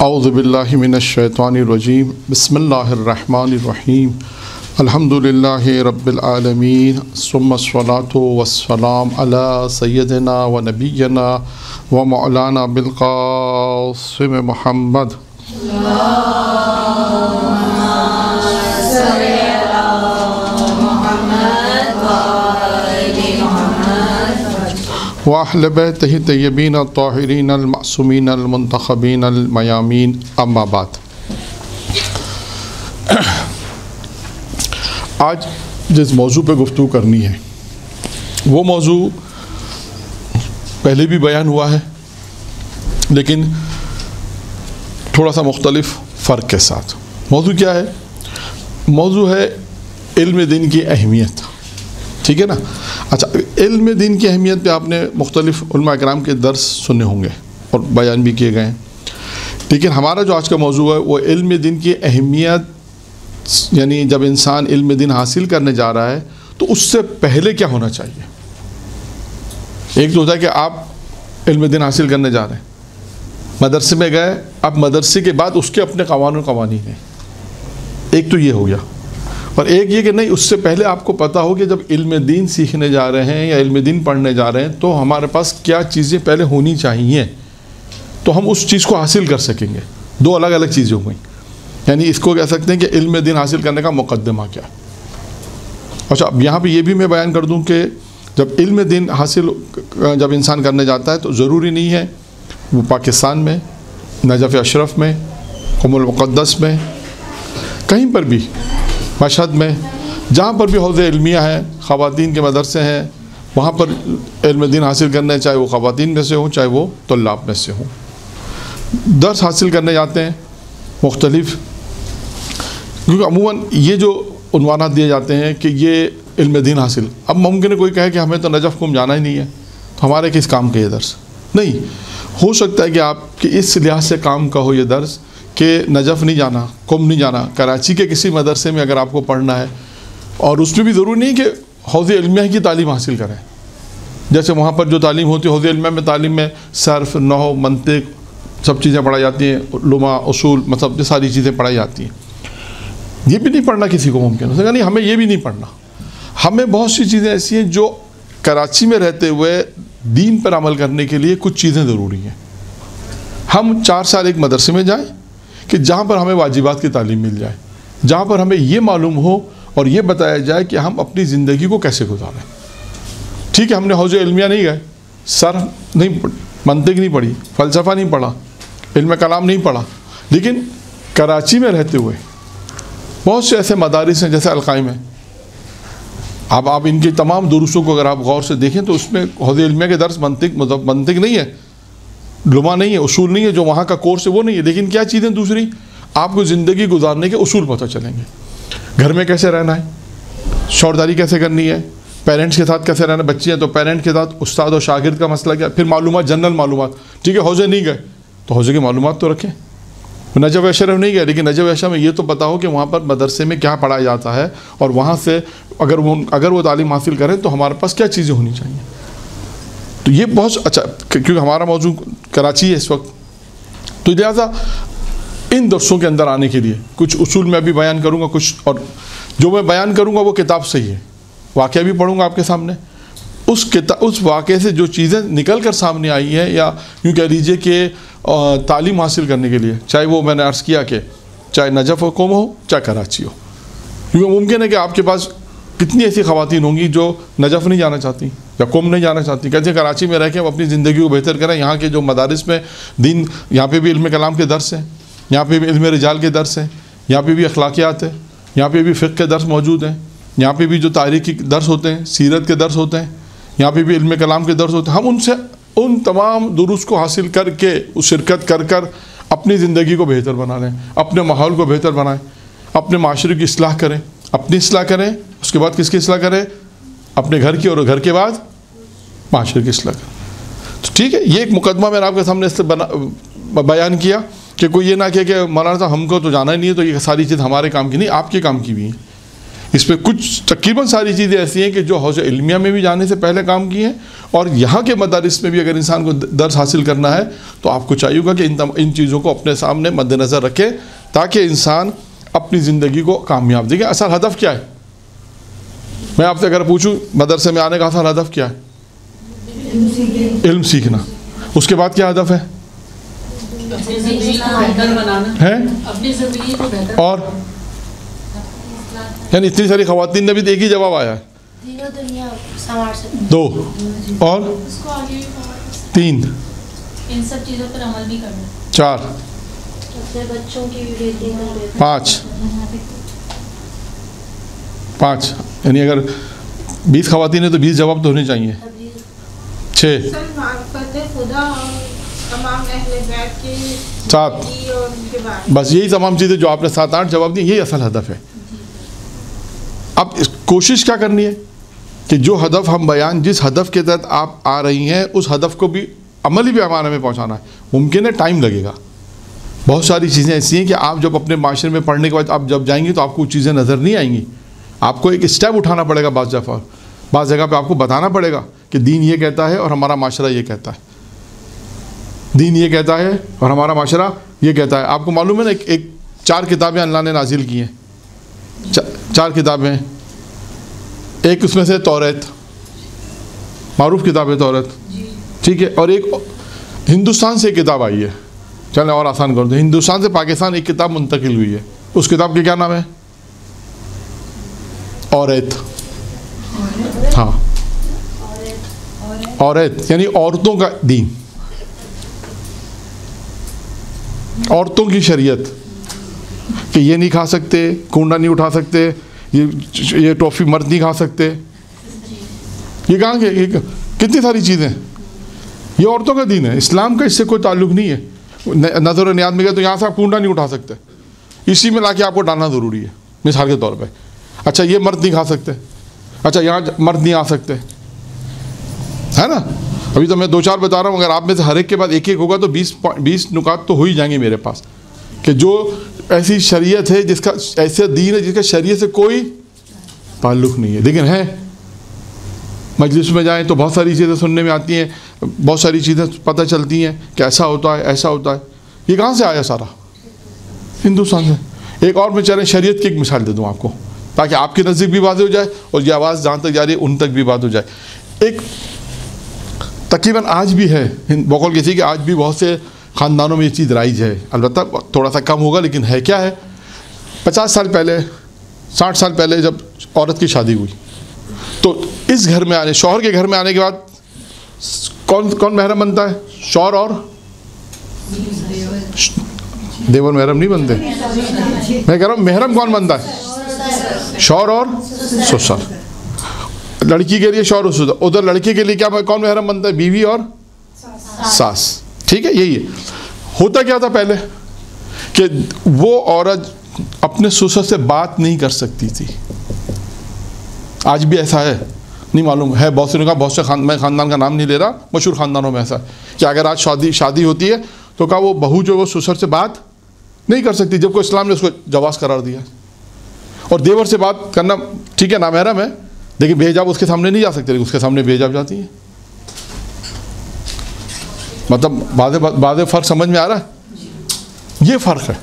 اعوذ باللہ من الشیطان الرجیم بسم اللہ الرحمن الرحیم الحمدللہ رب العالمین ثم الصلاة والسلام علی سیدنا و نبینا و مولانا بالقاسم محمد وأہل بیتہ طیبین الطاہرین المعصومین المنتخبین المیامین اما بعد۔ آج جس موضوع پہ گفتگو کرنی ہے وہ موضوع پہلے بھی بیان ہوا ہے لیکن تھوڑا سا مختلف فرق کے ساتھ۔ موضوع کیا ہے؟ موضوع ہے علم دین کی اہمیت، ٹھیک ہے نا؟ اچھا، علم دین کی اہمیت پہ آپ نے مختلف علماء کرام کے درس سنے ہوں گے اور بیان بھی کیے گئے ہیں، لیکن ہمارا جو آج کا موضوع ہے وہ علم دین کی اہمیت، یعنی جب انسان علم دین حاصل کرنے جا رہا ہے تو اس سے پہلے کیا ہونا چاہیے۔ ایک تو ہوتا ہے کہ آپ علم دین حاصل کرنے جا رہے ہیں، مدرسے میں گئے، اب مدرسے کے بعد اس کے اپنے قوانین ہیں، ایک تو یہ ہو گیا، اور ایک یہ کہ نہیں، اس سے پہلے آپ کو پتہ ہو کہ جب علم دین سیکھنے جا رہے ہیں یا علم دین پڑھنے جا رہے ہیں تو ہمارے پاس کیا چیزیں پہلے ہونی چاہیے تو ہم اس چیز کو حاصل کر سکیں گے۔ دو الگ الگ چیزیں ہوئیں، یعنی اس کو کہہ سکتے ہیں کہ علم دین حاصل کرنے کا مقدمہ کیا۔ اچھا، اب یہاں پہ یہ بھی میں بیان کر دوں کہ جب علم دین حاصل جب انسان کرنے جاتا ہے تو ضروری نہیں ہے وہ پاکستان میں، نجف اشرف میں، قم المقدس میں، کہیں پر بھی، مشہد میں، جہاں پر بھی حوض علمیہ ہیں، خواتین کے مدرسے ہیں، وہاں پر علم دین حاصل کرنے، چاہے وہ خواتین میں سے ہوں چاہے وہ طلاب میں سے ہوں، درس حاصل کرنے جاتے ہیں مختلف، کیونکہ عموماً یہ جو عنوانات دیے جاتے ہیں کہ یہ علم دین حاصل، اب ممکن ہے کوئی کہے کہ ہمیں تو نجف قم جانا ہی نہیں ہے تو ہمارے کس کام کا یہ درس؟ نہیں، ہو سکتا ہے کہ آپ کے اس لحاظ سے کام کا ہو یہ درس کہ نجف نہیں جانا، قم نہیں جانا، کراچی کے کسی مدرسے میں اگر آپ کو پڑھنا ہے، اور اس میں بھی ضروری نہیں کہ حوض علمیہ کی تعلیم حاصل کریں، جیسے وہاں پر جو تعلیم ہوتی ہے حوض علمیہ میں، تعلیم میں صرف، نحو، منطق، سب چیزیں پڑھائی جاتی ہیں، لغہ، اصول، مطلب یہ ساری چیزیں پڑھائی جاتی ہیں۔ یہ بھی نہیں پڑھنا کسی کو ممکن ہے، نہیں ہمیں یہ بھی نہیں پڑھنا، ہمیں بہت سی چیزیں ایسی ہیں جو کراچی میں رہتے ہوئے دین پر عمل کرنے کے لیے کچھ چیزیں ضروری ہیں۔ ہم 4 سال ایک مدرسے میں جائیں کہ جہاں پر ہمیں واجبات کی تعلیم مل جائے، جہاں پر ہمیں یہ معلوم ہو اور یہ بتایا جائے کہ ہم اپنی زندگی کو کیسے گزاریں۔ ٹھیک ہے، ہم نے حوض علمیہ نہیں گئے، صرف نہیں، منطق نہیں پڑھی، فلسفہ نہیں پڑھا، علم کلام نہیں پڑھا، لیکن کراچی میں رہتے ہوئے بہت سے ایسے مدارس ہیں جیسے القائم ہے، اب آپ ان کی تمام دروسوں کو اگر آپ غور سے دیکھیں تو اس میں حوض علمیہ کے درس منطق نہیں ہے، لغہ نہیں ہے، اصول نہیں ہے، جو وہاں کا کورس ہے وہ نہیں ہے، لیکن کیا چیزیں دوسری آپ کو زندگی گزارنے کے اصول پتہ چلیں گے، گھر میں کیسے رہنا ہے، شورداری کیسے کرنی ہے، پیرنٹس کے ساتھ کیسے رہنا، بچے ہیں تو پیرنٹ کے ساتھ استاد اور شاگرد کا مسئلہ کیا، پھر معلومات، جنرل معلومات، ٹھیک ہے، حوضے نہیں گئے تو حوضے کی معلومات تو رکھیں، نجف اشرف نہیں گئے لیکن نجف اشرف میں یہ تو پتہ ہو کہ وہاں پر مدرسے میں کیا پڑھایا جاتا ہے، اور وہاں سے اگر وہ تعلیم حاصل کریں تو ہمارے پاس کیا چیزیں ہونی چاہیے۔ تو یہ بہت اچھا، کیونکہ ہمارا موضوع کراچی ہے اس وقت، تو لہٰذا ان درسوں کے اندر آنے کے لیے کچھ اصول میں ابھی بیان کروں گا، کچھ اور جو میں بیان کروں گا وہ کتاب سے ہی ہے، واقعہ بھی پڑھوں گا آپ کے سامنے، اس واقعے سے جو چیزیں نکل کر سامنے آئی ہیں، یا یوں کہہ لیجیے کہ تعلیم حاصل کرنے کے لیے، چاہے وہ میں نے عرض کیا کہ چاہے نجف و قم ہو چاہے کراچی ہو، کیونکہ ممکن ہے کہ آپ کے پاس کتنی ایسی خواتین ہوں گی جو نجف نہیں جانا چاہتی یا قم نہیں جانا چاہتی، کہتے ہیں کراچی میں رہ کے ہم اپنی زندگی کو بہتر کریں، یہاں کے جو مدارس میں دین، یہاں پہ بھی علم کلام کے درس ہیں، یہاں پہ بھی علم رجال کے درس ہیں، یہاں پہ بھی اخلاقیات ہیں، یہاں پہ بھی فقہ کے درس موجود ہیں، یہاں پہ بھی جو تاریخی درس ہوتے ہیں، سیرت کے درس ہوتے ہیں، یہاں پہ بھی علم کلام کے درس ہوتے ہیں، ہم ان سے ان تمام دروس کو حاصل کر کے شرکت کر اپنی زندگی کو بہتر بنا لیں، اپنے ماحول کو بہتر بنائیں، اپنے معاشرے کی اصلاح کریں، اپنی اصلاح کریں، اس کے بعد کس کی اصلاح کریں؟ اپنے گھر کی، اور گھر کے بعد معاشرے کی اصلاح کریں۔ تو ٹھیک ہے، یہ ایک مقدمہ میں نے آپ کے سامنے اس سے بیان کیا کہ کوئی یہ نہ کہے کہ مولانا صاحب ہم کو تو جانا ہی نہیں ہے تو یہ ساری چیز ہمارے کام کی نہیں، آپ کے کام کی بھی ہے، اس پہ کچھ تقریباً ساری چیزیں ایسی ہیں کہ جو حوض علمیہ میں بھی جانے سے پہلے کام کی ہیں، اور یہاں کے مدارس میں بھی اگر انسان کو درس حاصل کرنا ہے تو آپ کو چاہیے ہوگا کہ ان چیزوں کو اپنے سامنے مد نظر رکھے تاکہ انسان اپنی زندگی کو کامیاب دیکھیں اصل ہدف کیا ہے. میں آپ سے اگر پوچھوں مدرسے میں آنے کا اصل ہدف کیا ہے؟ علم سیکھنا. اس کے بعد کیا ہدف ہے؟ اور یعنی اتنی ساری خواتین نے بھی ایک ہی جواب آیا ہے، 2 اور 3 ان سب چیزوں پر عمل بھی کرنا، 4 5 یعنی اگر 20 خواتین ہیں تو 20 جواب تو ہونے چاہیے. 6 7 بس یہی تمام چیزیں جو آپ نے 7-8 جواب دی، یہی اصل ہدف ہے. اب کوشش کیا کرنی ہے کہ جو ہدف ہم بیان، جس ہدف کے تحت آپ آ رہی ہیں اس ہدف کو بھی عملی پیمانے میں پہنچانا ہے. ممکن ہے ٹائم لگے گا، بہت ساری چیزیں ایسی ہیں کہ آپ جب اپنے معاشرے میں پڑھنے کے بعد آپ جب جائیں گی تو آپ کو چیزیں نظر نہیں آئیں گی. آپ کو ایک اسٹیپ اٹھانا پڑے گا، بعض جگہ پہ آپ کو بتانا پڑے گا کہ دین یہ کہتا ہے اور ہمارا معاشرہ یہ کہتا ہے. دین یہ کہتا ہے اور ہمارا معاشرہ یہ کہتا ہے. آپ کو معلوم ہے نا ایک 4 کتابیں اللہ نے نازل کی ہیں، 4 کتابیں. ایک اس میں سے توریت، معروف کتاب ہے توریت، ٹھیک ہے. اور ایک ہندوستان سے ایک کتاب آئی ہے، چلیں اور آسان کر دیں، ہندوستان سے پاکستان ایک کتاب منتقل ہوئی ہے. اس کتاب کے کیا نام ہے؟ اوریت. ہاں، اوریت یعنی عورتوں کا دین، عورتوں کی شریعت، کہ یہ نہیں کھا سکتے، کونڈا نہیں اٹھا سکتے، یہ ٹافی مرد نہیں کھا سکتے. یہ کہاں کے کتنی ساری چیزیں، یہ عورتوں کا دین ہے. اسلام کا اس سے کوئی تعلق نہیں ہے. نظر و نیاز میں گئے تو یہاں سے آپ کونڈا نہیں اٹھا سکتے، اسی میں لا کے آپ کو ڈالنا ضروری ہے مثال کے طور پہ. اچھا یہ مرد نہیں کھا سکتے، اچھا یہاں مرد نہیں آ سکتے، ہے نا. ابھی تو میں 2-4 بتا رہا ہوں، اگر آپ میں سے ہر ایک کے بعد ایک ہوگا تو 20 نکات تو ہو ہی جائیں گے میرے پاس، کہ جو ایسی شریعت ہے، جس کا ایسا دین ہے جس کا شریعت سے کوئی تعلق نہیں ہے، لیکن ہے. مجلس میں جائیں تو بہت ساری چیزیں سننے میں آتی ہیں، بہت ساری چیزیں پتہ چلتی ہیں کہ ایسا ہوتا ہے ایسا ہوتا ہے. یہ کہاں سے آیا؟ سارا ہندوستان سے. ایک اور میں چلیں شریعت کی ایک مثال دے دوں آپ کو، تاکہ آپ کے نزدیک بھی واضح ہو جائے اور یہ آواز جہاں تک جا رہی ہے ان تک بھی بات ہو جائے. ایک تقریباً آج بھی ہے، بقول کسی کہ آج بھی بہت سے خاندانوں میں یہ چیز رائج ہے، البتہ تھوڑا سا کم ہوگا، لیکن ہے کیا ہے، 50 سال پہلے 60 سال پہلے جب عورت کی شادی ہوئی تو اس گھر میں آنے، شوہر کے گھر میں آنے کے بعد کون محرم بنتا ہے؟ شوہر اور دیور محرم نہیں بنتے. میں کہہ رہا ہوں محرم کون بنتا ہے؟ شوہر اور سسر. لڑکی کے لیے شوہر اور سسر، ادھر لڑکی کے لیے کیا کون محرم بنتا ہے؟ بیوی اور ساس. ٹھیک ہے. یہی ہے. ہوتا کیا تھا پہلے کہ وہ عورت اپنے سسر سے بات نہیں کر سکتی تھی. آج بھی ایسا ہے، نہیں معلوم ہے، بہت سے نے کہا، بہت سے میں خاندان کا نام نہیں لے رہا، مشہور خاندانوں میں ایسا ہے کہ اگر آج شادی ہوتی ہے تو کہا وہ بہو جو وہ سسر سے بات نہیں کر سکتی، جب کہ اسلام نے اس کو جواز قرار دیا. اور دیور سے بات کرنا ٹھیک ہے، نامحرم ہے، لیکن بے حجاب اس کے سامنے نہیں جا سکتے، لیکن اس کے سامنے بے حجاب جاتی ہیں. مطلب بعض فرق سمجھ میں آ رہا ہے؟ یہ فرق ہے.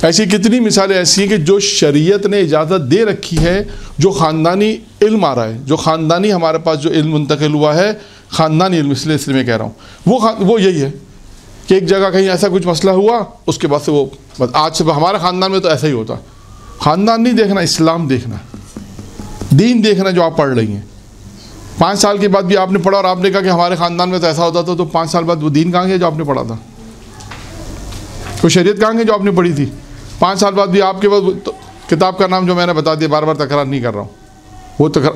ایسی کتنی مثالیں ایسی ہیں کہ جو شریعت نے اجازت دے رکھی ہے، جو خاندانی علم آ رہا ہے، جو خاندانی ہمارے پاس جو علم منتقل ہوا ہے، خاندانی علم، اس لیے میں کہہ رہا ہوں وہ یہی ہے کہ ایک جگہ کہیں ایسا کچھ مسئلہ ہوا، اس کے بعد سے وہ آج سے ہمارے خاندان میں تو ایسا ہی ہوتا. خاندان نہیں دیکھنا، اسلام دیکھنا، دین دیکھنا جو آپ پڑھ رہی ہیں. 5 سال کے بعد بھی آپ نے پڑھا اور آپ نے کہا کہ ہمارے خاندان میں تو ایسا ہوتا تھا، تو 5 سال بعد وہ دین کہاں گیا جو آپ نے پڑھا تھا؟ وہ شریعت کہاں گئی جو آپ نے پڑھی تھی؟ 5 سال بعد بھی آپ کے پاس کتاب کا نام جو میں نے بتا دیا، بار بار تکرار نہیں کر رہا ہوں،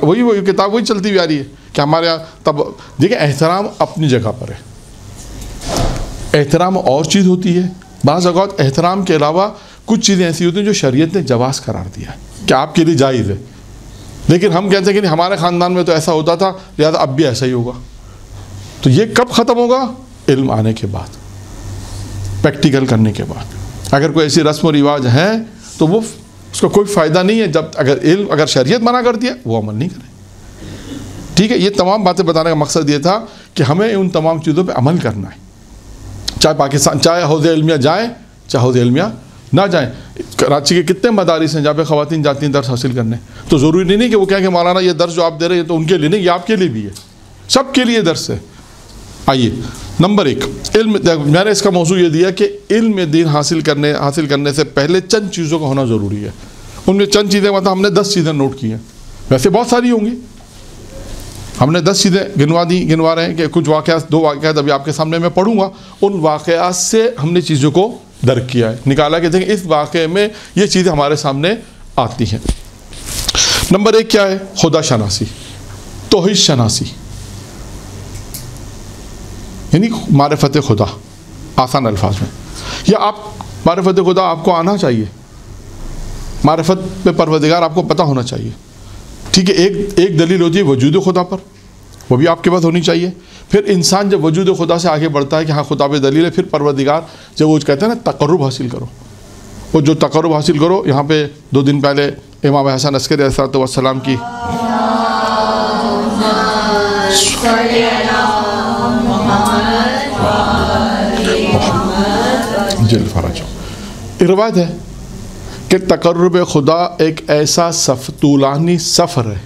وہی کتاب وہی چلتی ہوئی آ رہی ہے کہ ہمارے یہاں. تب دیکھیں احترام اپنی جگہ پر ہے. احترام اور چیز ہوتی ہے. بعض اوقات احترام کے علاوہ کچھ چیزیں ایسی ہوتی ہیں جو شریعت نے جواز قرار دیا ہے کہ آپ کے لیے جائز ہے، لیکن ہم کہتے ہیں کہ ہمارے خاندان میں تو ایسا ہوتا تھا، لہٰذا اب بھی ایسا ہی ہوگا. تو یہ کب ختم ہوگا؟ علم آنے کے بعد، پریکٹیکل کرنے کے بعد. اگر کوئی ایسی رسم و رواج ہیں تو وہ اس کا کوئی فائدہ نہیں ہے جب اگر شریعت منع کرتی ہے وہ عمل نہیں کریں. ٹھیک ہے, یہ تمام باتیں بتانے کا مقصد یہ تھا کہ ہمیں ان تمام چیزوں پہ عمل کرنا ہے, چاہے پاکستان, چاہے حوض علمیہ جائیں چاہے حوض علمیہ نہ جائیں. کراچی کے کتنے مدارس ہیں جہاں پہ خواتین جاتی ہیں درس حاصل کرنے, تو ضروری نہیں کہ وہ کہیں کہ مولانا یہ درس جو آپ دے رہے ہیں تو ان کے لیے نہیں, یہ آپ کے لیے بھی ہے, سب کے لیے درس ہے. آئیے نمبر 1, علم. میں نے اس کا موضوع یہ دیا کہ علم دین حاصل کرنے سے پہلے چند چیزوں کا ہونا ضروری ہے. ان میں چند چیزیں مطلب ہم نے 10 چیزیں نوٹ کی ہیں, ویسے بہت ساری ہوں گی, ہم نے 10 چیزیں گنوا رہے ہیں کہ کچھ واقعات, 2 واقعات ابھی آپ کے سامنے میں پڑھوں گا, ان واقعات سے ہم نے چیزوں کو درک کیا ہے, نکالا کہ دیکھیں اس واقعے میں یہ چیزیں ہمارے سامنے آتی ہیں. نمبر 1 کیا ہے؟ خدا شناسی, توحید شناسی, یعنی معرفت خدا آسان الفاظ میں. یا آپ معرفت خدا آپ کو آنا چاہیے, معرفت پہ پروردگار آپ کو پتہ ہونا چاہیے. ٹھیک ہے, ایک دلیل ہوتی ہے وجود خدا پر, وہ بھی آپ کے پاس ہونی چاہیے. پھر انسان جب وجود خدا سے آگے بڑھتا ہے کہ ہاں خدا پہ دلیل ہے, پھر پروردگار جب وہ کہتے ہیں نا تقرب حاصل کرو, وہ جو تقرب حاصل کرو, یہاں پہ 2 دن پہلے امام حسن عسکری علیہ السلام کی روایت ہے کہ تقرب خدا ایک ایسا طولانی سفر ہے,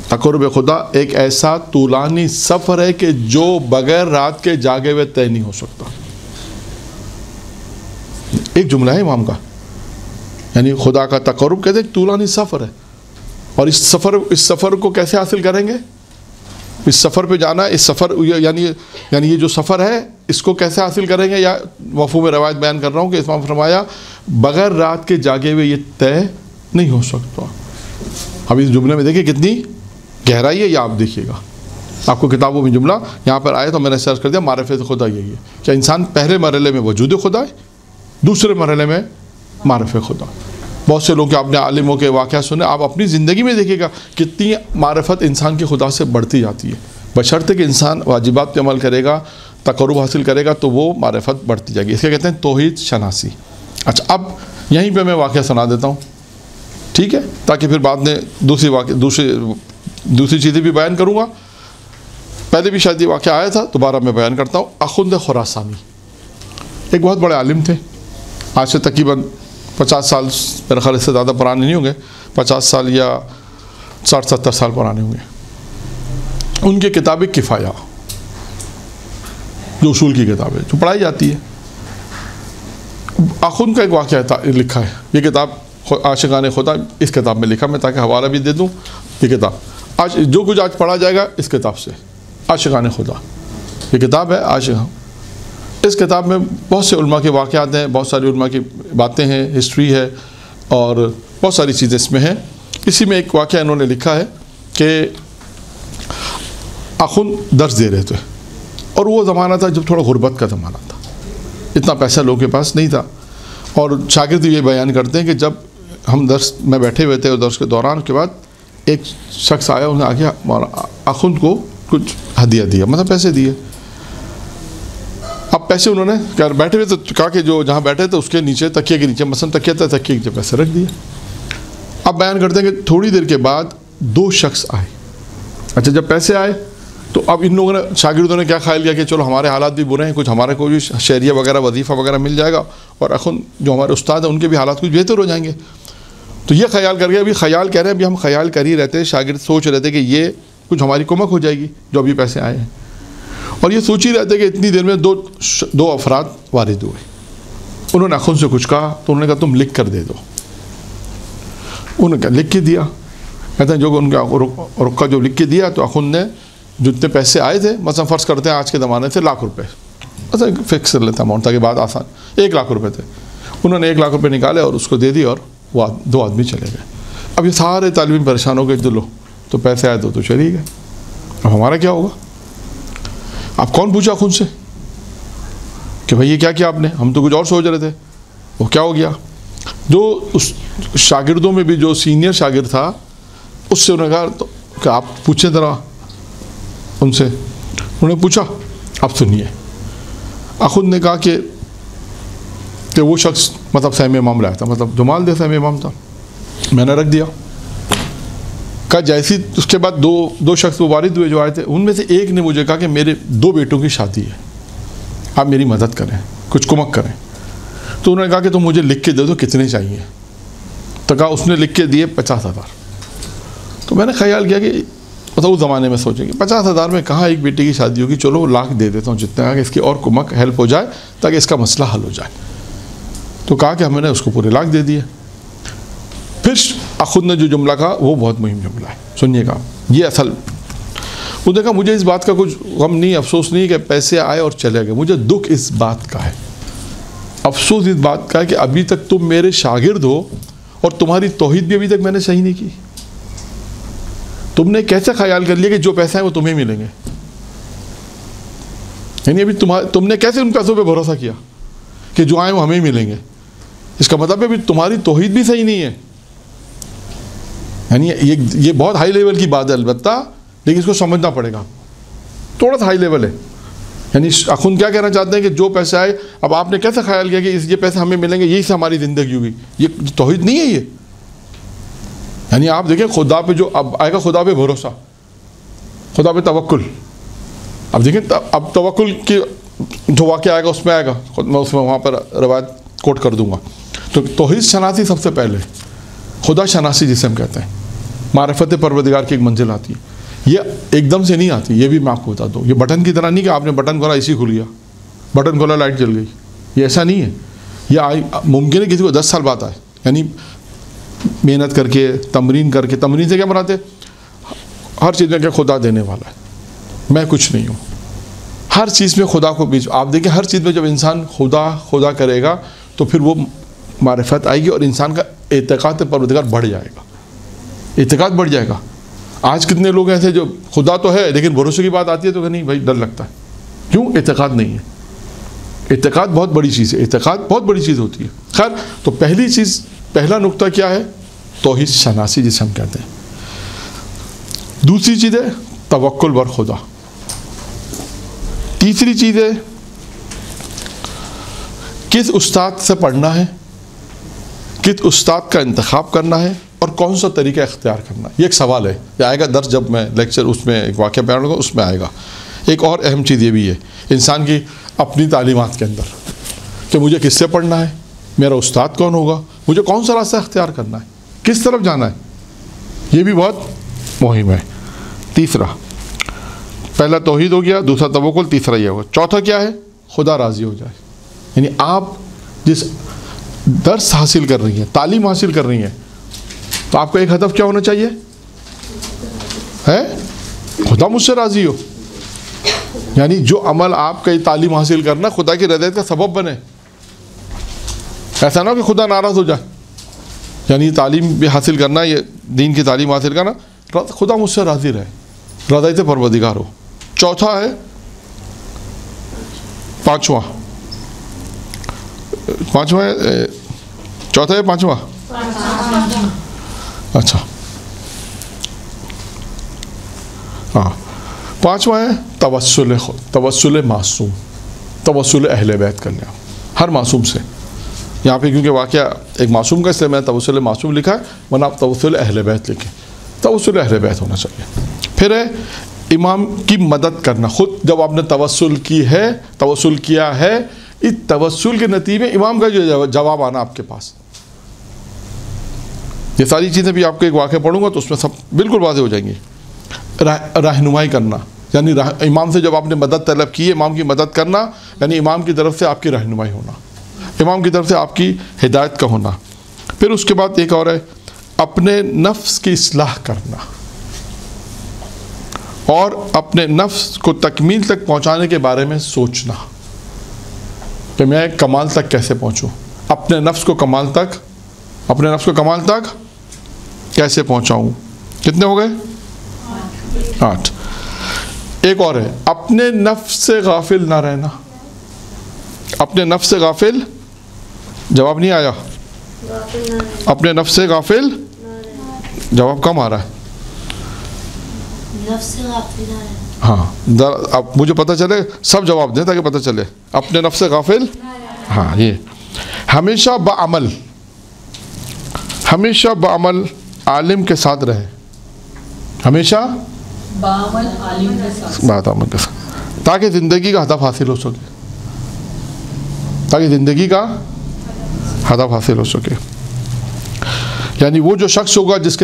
تقرب خدا ایک ایسا طولانی سفر ہے کہ جو بغیر رات کے جاگے ہوئے طے نہیں ہو سکتا. ایک جملہ ہے امام کا, یعنی خدا کا تقرب کہتے ہیں ایک طولانی سفر ہے. اور اس سفر کو کیسے حاصل کریں گے؟ اس سفر پہ جانا, اس سفر یعنی یہ جو سفر ہے اس کو کیسے حاصل کریں گے, یا مفہوم روایت بیان کر رہا ہوں کہ امام فرمایا بغیر رات کے جاگے ہوئے یہ طے نہیں ہو سکتا. اب اس جملے میں دیکھیں کتنی گہرائی ہے, یہ آپ دیکھیے گا. آپ کو کتابوں میں جملہ یہاں پر آئے تو میں نے سرچ کر دیا, معرفت خدا یہی ہے کہ انسان پہلے مرحلے میں وجود خدا ہے, دوسرے مرحلے میں معرفت خدا. بہت سے لوگ آپ نے عالموں کے واقعات سنے, آپ اپنی زندگی میں دیکھیے گا کتنی معرفت انسان کی خدا سے بڑھتی جاتی ہے, بشرطے کہ انسان واجبات پہ عمل کرے گا, تقرب حاصل کرے گا تو وہ معرفت بڑھتی جائے گی. اس کے کہتے ہیں توحید شناسی. اچھا, اب یہیں پہ میں واقعہ سنا دیتا ہوں, ٹھیک ہے, تاکہ پھر بعد میں دوسری چیزیں بھی بیان کروں گا. پہلے بھی شاید یہ واقعہ آیا تھا, دوبارہ میں بیان کرتا ہوں. اخند خراسانی ایک بہت بڑے عالم تھے, آج سے تقریباً 50 سال, میرے خیال سے زیادہ پرانے نہیں ہوں گے, 50 سال یا 60-70 سال پرانے ہوں گے. ان کی کتاب کفایہ, جو اصول کی کتاب ہے جو پڑھائی جاتی ہے, اخند کا ایک واقعہ لکھا ہے. یہ کتاب عاشقان خدا اس کتاب میں لکھا, میں تاکہ حوالہ بھی دے دوں. یہ کتاب آج جو کچھ آج پڑھا جائے گا اس کتاب سے, عاشقان خدا یہ کتاب ہے. اس کتاب میں بہت سے علماء کے واقعات ہیں, بہت ساری علماء کی باتیں ہیں, ہسٹری ہے, اور بہت ساری چیزیں اس میں ہیں. اسی میں ایک واقعہ انہوں نے لکھا ہے کہ اخند درس دے رہے تھے, اور وہ زمانہ تھا جب تھوڑا غربت کا زمانہ تھا, اتنا پیسہ لوگوں کے پاس نہیں تھا. اور شاگرد یہ بیان کرتے ہیں کہ جب ہم درس میں بیٹھے ہوئے تھے, اور درس کے دوران کے بعد ایک شخص آیا, انہوں نے آ کے اخند کو کچھ ہدیہ دیا, مطلب پیسے دیے. اب پیسے انہوں نے بیٹھے ہوئے تو کہا کہ جو جہاں بیٹھے تھے اس کے نیچے, تکیے کے نیچے, مثلا تکیہ تھا, تکیے کے نیچے پیسے رکھ دیے. اب بیان کرتے ہیں کہ تھوڑی دیر کے بعد 2 شخص آئے. اچھا, جب پیسے آئے تو اب ان لوگوں نے, شاگردوں نے کیا خیال کیا کہ چلو ہمارے حالات بھی برے ہیں, کچھ ہمارے کو بھی شہریہ وغیرہ وظیفہ وغیرہ مل جائے گا, اور اخن جو ہمارے استاد ہیں ان کے بھی حالات کچھ بہتر ہو جائیں گے. تو یہ خیال کر کے, ابھی خیال کہہ رہے ہیں, ابھی ہم خیال کر ہی رہتے, شاگرد سوچ رہے تھے کہ یہ کچھ ہماری کمک ہو جائے گی جو ابھی پیسے آئے ہیں. اور یہ سوچ ہی رہتے کہ اتنی دیر میں دو افراد وارد ہوئے. انہوں نے اخن سے کچھ کہا تو انہوں نے کہا تم لکھ کر دے دو. انہوں نے کہا لکھ کے دیا. کہتے ہیں جو ان کا رکا جو لکھ کے دیا, تو اخن نے جتنے پیسے آئے تھے, مثلا فرض کرتے ہیں آج کے زمانے سے 1 لاکھ روپے, اچھا فکس کر لیتا اماؤنٹ تاکہ بات آسان, 1 لاکھ روپے تھے. انہوں نے 1 لاکھ روپے نکالے اور اس کو دے دی, اور وہ 2 آدمی چلے گئے. اب یہ سارے طالب علم پریشان ہو گئے, چلو تو پیسے آئے تو چلی گئے, اب ہمارا کیا ہوگا؟ آپ کون پوچھا خود سے کہ بھائی یہ کیا کیا آپ نے, ہم تو کچھ اور سوچ رہے تھے. وہ کیا ہو گیا, جو اس شاگردوں میں بھی جو سینئر شاگرد تھا اس سے انہوں نے کہا کہ آپ پوچھیں ذرا ان سے. انہوں نے پوچھا, اب سنیے. اخند نے کہا کہ وہ شخص مطلب سہم امام لایا تھا, مطلب جو مال دے سہم امام تھا, میں نے رکھ دیا. کہا جیسی اس کے بعد دو شخص وہ وارد ہوئے جو آئے تھے, ان میں سے ایک نے مجھے کہا کہ میرے 2 بیٹوں کی شادی ہے, آپ میری مدد کریں, کچھ کمک کریں. تو انہوں نے کہا کہ تم مجھے لکھ کے دے دو کتنے چاہیے. تو کہا اس نے لکھ کے دیے 50,000. تو میں نے خیال کیا کہ مطلب اس زمانے میں سوچیں کہ 50,000 میں کہاں ایک بیٹی کی شادی ہوگی, چلو لاکھ دے دیتا ہوں جتنا کہ اس کی اور کمک ہیلپ ہو جائے تاکہ اس کا مسئلہ حل ہو جائے. تو کہا کہ ہم نے اس کو پورے لاکھ دے دیے. پھر خود نے جو جملہ کہا وہ بہت مہم جملہ ہے, سنیے گا, یہ اصل. وہ دیکھا مجھے اس بات کا کچھ غم نہیں, افسوس نہیں کہ پیسے آئے اور چلے گئے, مجھے دکھ اس بات کا ہے, افسوس اس بات کا ہے کہ ابھی تک تم میرے شاگرد ہو اور تمہاری توحید بھی ابھی تک میں نے صحیح نہیں کی. تم نے کیسے خیال کر لیا کہ جو پیسے ہیں وہ تمہیں ملیں گے؟ یعنی ابھی تم نے کیسے ان پیسوں پہ بھروسہ کیا کہ جو آئیں وہ ہمیں ملیں گے؟ اس کا مطلب ہے ابھی تمہاری توحید بھی صحیح نہیں ہے. یعنی یہ بہت ہائی لیول کی بات ہے البتہ, لیکن اس کو سمجھنا پڑے گا, تھوڑا سا ہائی لیول ہے. یعنی اخون کیا کہنا چاہتے ہیں کہ جو پیسے آئے, اب آپ نے کیسے خیال کیا کہ یہ پیسے ہمیں ملیں گے, یہی سے ہماری زندگی ہوگی؟ یہ توحید نہیں ہے یہ. یعنی آپ دیکھیں خدا پہ جو اب آئے گا, خدا پہ بھروسہ, خدا پہ توکل. اب دیکھیں اب توکل کی جو واقعہ آئے گا اس میں آئے گا, میں اس میں وہاں پر روایت کوٹ کر دوں گا. تو توحید شناسی سب سے پہلے, خدا شناسی جسے ہم کہتے ہیں, معرفت پروردگار کی ایک منزل آتی ہے. یہ ایک دم سے نہیں آتی, یہ بھی میں آپ کو بتا دوں. یہ بٹن کی طرح نہیں کہ آپ نے بٹن کھولا اسی کھل گیا, بٹن کھولا لائٹ جل گئی, یہ ایسا نہیں ہے. یہ ممکن ہے کسی کو 10 سال بعد آئے, یعنی محنت کر کے, تمرین کر کے. تمرین سے کیا مراد ہے؟ ہر چیز میں کہ خدا دینے والا ہے, میں کچھ نہیں ہوں. ہر چیز میں خدا کو بیچ, آپ دیکھیں ہر چیز میں جب انسان خدا کرے گا تو پھر وہ معرفت آئے گی اور انسان کا اعتقاد پروردگار بڑھ جائے گا, اعتقاد بڑھ جائے گا. آج کتنے لوگ ایسے جو خدا تو ہے لیکن بھروسے کی بات آتی ہے تو کہ نہیں بھائی ڈر لگتا ہے. کیوں؟ اعتقاد نہیں ہے. اعتقاد بہت بڑی چیز ہے, اعتقاد بہت بڑی چیز ہوتی ہے. خیر, تو پہلی چیز, پہلا نقطہ کیا ہے؟ توحید شناسی جسے ہم کہتے ہیں. دوسری چیز ہے توکل بر خدا. تیسری چیز ہے کس استاد سے پڑھنا ہے, کس استاد کا انتخاب کرنا ہے اور کون سا طریقہ اختیار کرنا ہے. یہ ایک سوال ہے, یہ آئے گا درس جب میں لیکچر اس میں ایک واقعہ بیان کروں گا اس میں آئے گا. ایک اور اہم چیز یہ بھی ہے انسان کی اپنی تعلیمات کے اندر کہ مجھے کس سے پڑھنا ہے, میرا استاد کون ہوگا, مجھے کون سا راستہ اختیار کرنا ہے, کس طرف جانا ہے. یہ بھی بہت مہم ہے. تیسرا, پہلا توحید ہو گیا, دوسرا توکل, تیسرا یہ ہوگا. چوتھا کیا ہے؟ خدا راضی ہو جائے. یعنی آپ جس درس حاصل کر رہی ہیں, تعلیم حاصل کر رہی ہیں, تو آپ کا ایک ہدف کیا ہونا چاہیے ہے؟ خدا مجھ سے راضی ہو. یعنی جو عمل آپ کا تعلیم حاصل کرنا خدا کی رضایت کا سبب بنے. ایسا نہ ہو کہ خدا ناراض ہو جائے. یعنی تعلیم بھی حاصل کرنا, یہ دین کی تعلیم حاصل کرنا, خدا مجھ سے راضی رہے, رضایت پروردگار ہو. چوتھا ہے, پانچواں ہے, چوتھا ہے پانچواں, اچھا ہاں, پانچواں ہے توسل معصوم, توسل اہل بیت کر لیا ہر معصوم سے. یہاں پہ کیونکہ واقعہ ایک معصوم کا اس لیے میں توسل معصوم لکھا ہے, ورنہ آپ توسل اہل بیت لکھیں. توسل اہل بیت ہونا چاہیے. پھر ہے امام کی مدد کرنا. خود جب آپ نے توسل کیا ہے, اس توسل کے نتیجے میں امام کا جو جواب آنا آپ کے پاس. یہ ساری چیزیں بھی آپ کو ایک واقعہ پڑھوں گا تو اس میں سب بالکل واضح ہو جائیں گی. رہنمائی کرنا, یعنی امام سے جب آپ نے مدد طلب کی, امام کی مدد کرنا یعنی امام کی طرف سے آپ کی رہنمائی ہونا, امام کی طرف سے آپ کی ہدایت کا ہونا. پھر اس کے بعد ایک اور ہے اپنے نفس کی اصلاح کرنا اور اپنے نفس کو تکمیل تک پہنچانے کے بارے میں سوچنا کہ میں کمال تک کیسے پہنچوں, اپنے نفس کو کمال تک کیسے پہنچاؤں. کتنے ہو گئے؟ 8. ایک اور ہے اپنے نفس سے غافل نہ رہنا. اپنے نفس سے غافل, جواب نہیں آیا. اپنے نفس سے غافل, جواب کم آ رہا ہے. ہاں, اب مجھے پتہ چلے, سب جواب دیں تاکہ پتہ چلے. اپنے نفس سے غافل, ہاں یہ ہمیشہ بعمل عالم کے ساتھ رہے، ہمیشہ بعمل عالم کے ساتھ، بات عمل کے ساتھ، تاکہ زندگی کا ہدف حاصل ہو سکے، تاکہ زندگی کا ہدف حاصل ہو سکے. یعنی وہ جو شخص ہوگا جس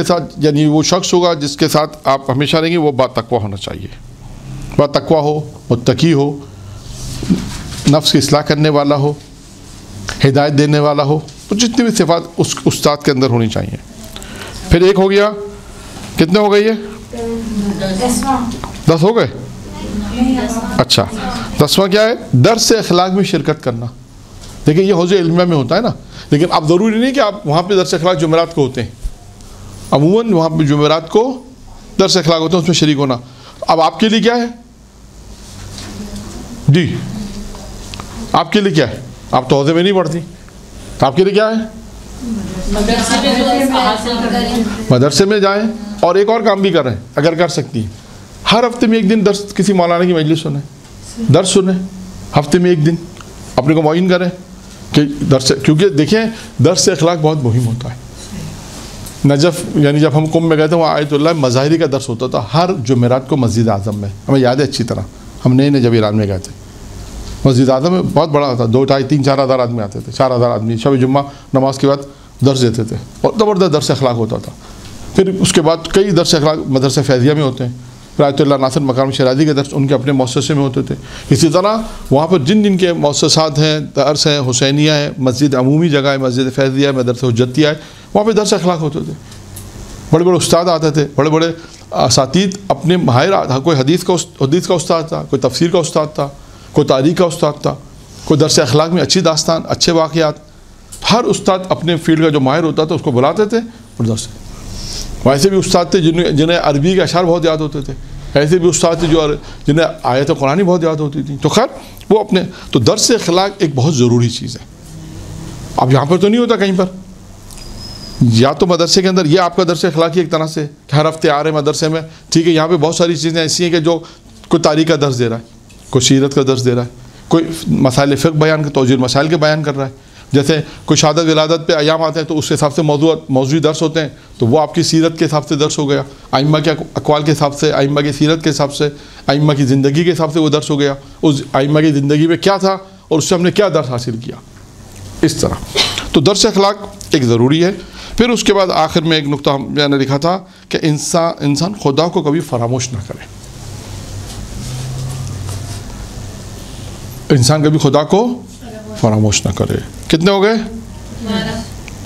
کے ساتھ آپ ہمیشہ رہیں گے، وہ با تقویٰ ہونا چاہیے، با تقویٰ ہو، متقی ہو، نفس کی اصلاح کرنے والا ہو، ہدایت دینے والا ہو. تو جتنی بھی صفات اس استاد کے اندر ہونی چاہیے. پھر ایک ہو گیا، کتنے ہو گئے یہ؟ 10 ہو گئے. اچھا، 10واں کیا ہے؟ درس اخلاق میں شرکت کرنا. دیکھیں یہ حوض علمیہ میں ہوتا ہے نا، لیکن اب ضروری نہیں کہ آپ وہاں پہ درس اخلاق جمعرات کو ہوتے ہیں. عموماً وہاں پہ جمعرات کو درس اخلاق ہوتے ہیں، اس میں شریک ہونا. اب آپ کے لیے کیا ہے جی؟ آپ کے لیے کیا ہے؟ آپ تو حوضے میں نہیں پڑھتی، تو آپ کے لیے کیا ہے؟ مدرسے میں جائیں اور ایک اور کام بھی کریں اگر کر سکتی ہیں. ہر ہفتے میں ایک دن درس کسی مولانا کی مجلس سنیں، درس سنیں. ہفتے میں ایک دن اپنے کو معین کریں کہ درس، کیونکہ دیکھیں درس اخلاق بہت مہم ہوتا ہے. نجف یعنی جب ہم کم میں گئے تھے وہاں آیت اللہ مظاہری کا درس ہوتا تھا ہر جمعرات کو مسجد اعظم میں. ہمیں یاد ہے اچھی طرح، ہم نئے جب ایران میں گئے تھے. مسجد اعظم میں بہت بڑا تھا، 2 2.5 3 4 ہزار آدمی آتے تھے. 4 ہزار آدمی شب جمعہ نماز کے بعد درس دیتے تھے اور زبردست درس اخلاق ہوتا تھا. پھر اس کے بعد کئی درس اخلاق مدرسہ فیضیہ میں ہوتے ہیں. پھر آیت اللہ ناصر مقام شیرازی کے درس ان کے اپنے مؤسسے میں ہوتے تھے. اسی طرح وہاں پر جن کے مؤسسات ہیں، درس ہیں، حسینیہ ہے، مسجد عمومی جگہ ہے، مسجد فیضیہ ہے، مدرسہ حجتیہ ہے، وہاں پہ درس اخلاق ہوتے تھے. بڑے بڑے استاد آتے تھے، بڑے بڑے اساتید اپنے ماہر، کوئی حدیث کا استاد تھا، کوئی تفسیر کا استاد تھا، کوئی تاریخ کا استاد تھا، کوئی درس اخلاق میں اچھی داستان، اچھے واقعات. ہر استاد اپنے فیلڈ کا جو ماہر ہوتا تھا اس کو بلاتے تھے اور درس. ویسے بھی استاد تھے جنہیں عربی کے اشعار بہت یاد ہوتے تھے، ایسے بھی استاد تھے جنہیں آیت قرآنی بہت یاد ہوتی تھی. تو خیر وہ اپنے تو درس اخلاق ایک بہت ضروری چیز ہے. اب یہاں پر تو نہیں ہوتا کہیں پر، یا تو مدرسے کے اندر یہ آپ کا درس اخلاقی ایک طرح سے کہ ہر ہفتے آ رہے ہیں مدرسے میں، ٹھیک ہے. یہاں پہ بہت ساری چیزیں ایسی ہیں کہ جو کوئی تاریخ کا درس دے رہا ہے، کوئی سیرت کا درس دے رہا ہے، کوئی مسائل فقہ بیان کا توجیہ مسائل کے بیان کر رہا ہے. جیسے کوئی شہادت ولادت پہ ایام آتے ہیں تو اس کے حساب سے موضوعی درس ہوتے ہیں، تو وہ آپ کی سیرت کے حساب سے درس ہو گیا. ائمہ کے اقوال کے حساب سے، ائمہ کی سیرت کے حساب سے، ائمہ کی زندگی کے حساب سے وہ درس ہو گیا. اس ائمہ کی زندگی میں کیا تھا اور اس سے ہم نے کیا درس حاصل کیا، اس طرح. تو درس اخلاق ایک ضروری ہے. پھر اس کے بعد آخر میں ایک نقطہ میں نے لکھا تھا کہ انسان خدا کو کبھی فراموش نہ کرے. انسان کبھی خدا کو فراموش نہ کرے. کتنے ہو گئے؟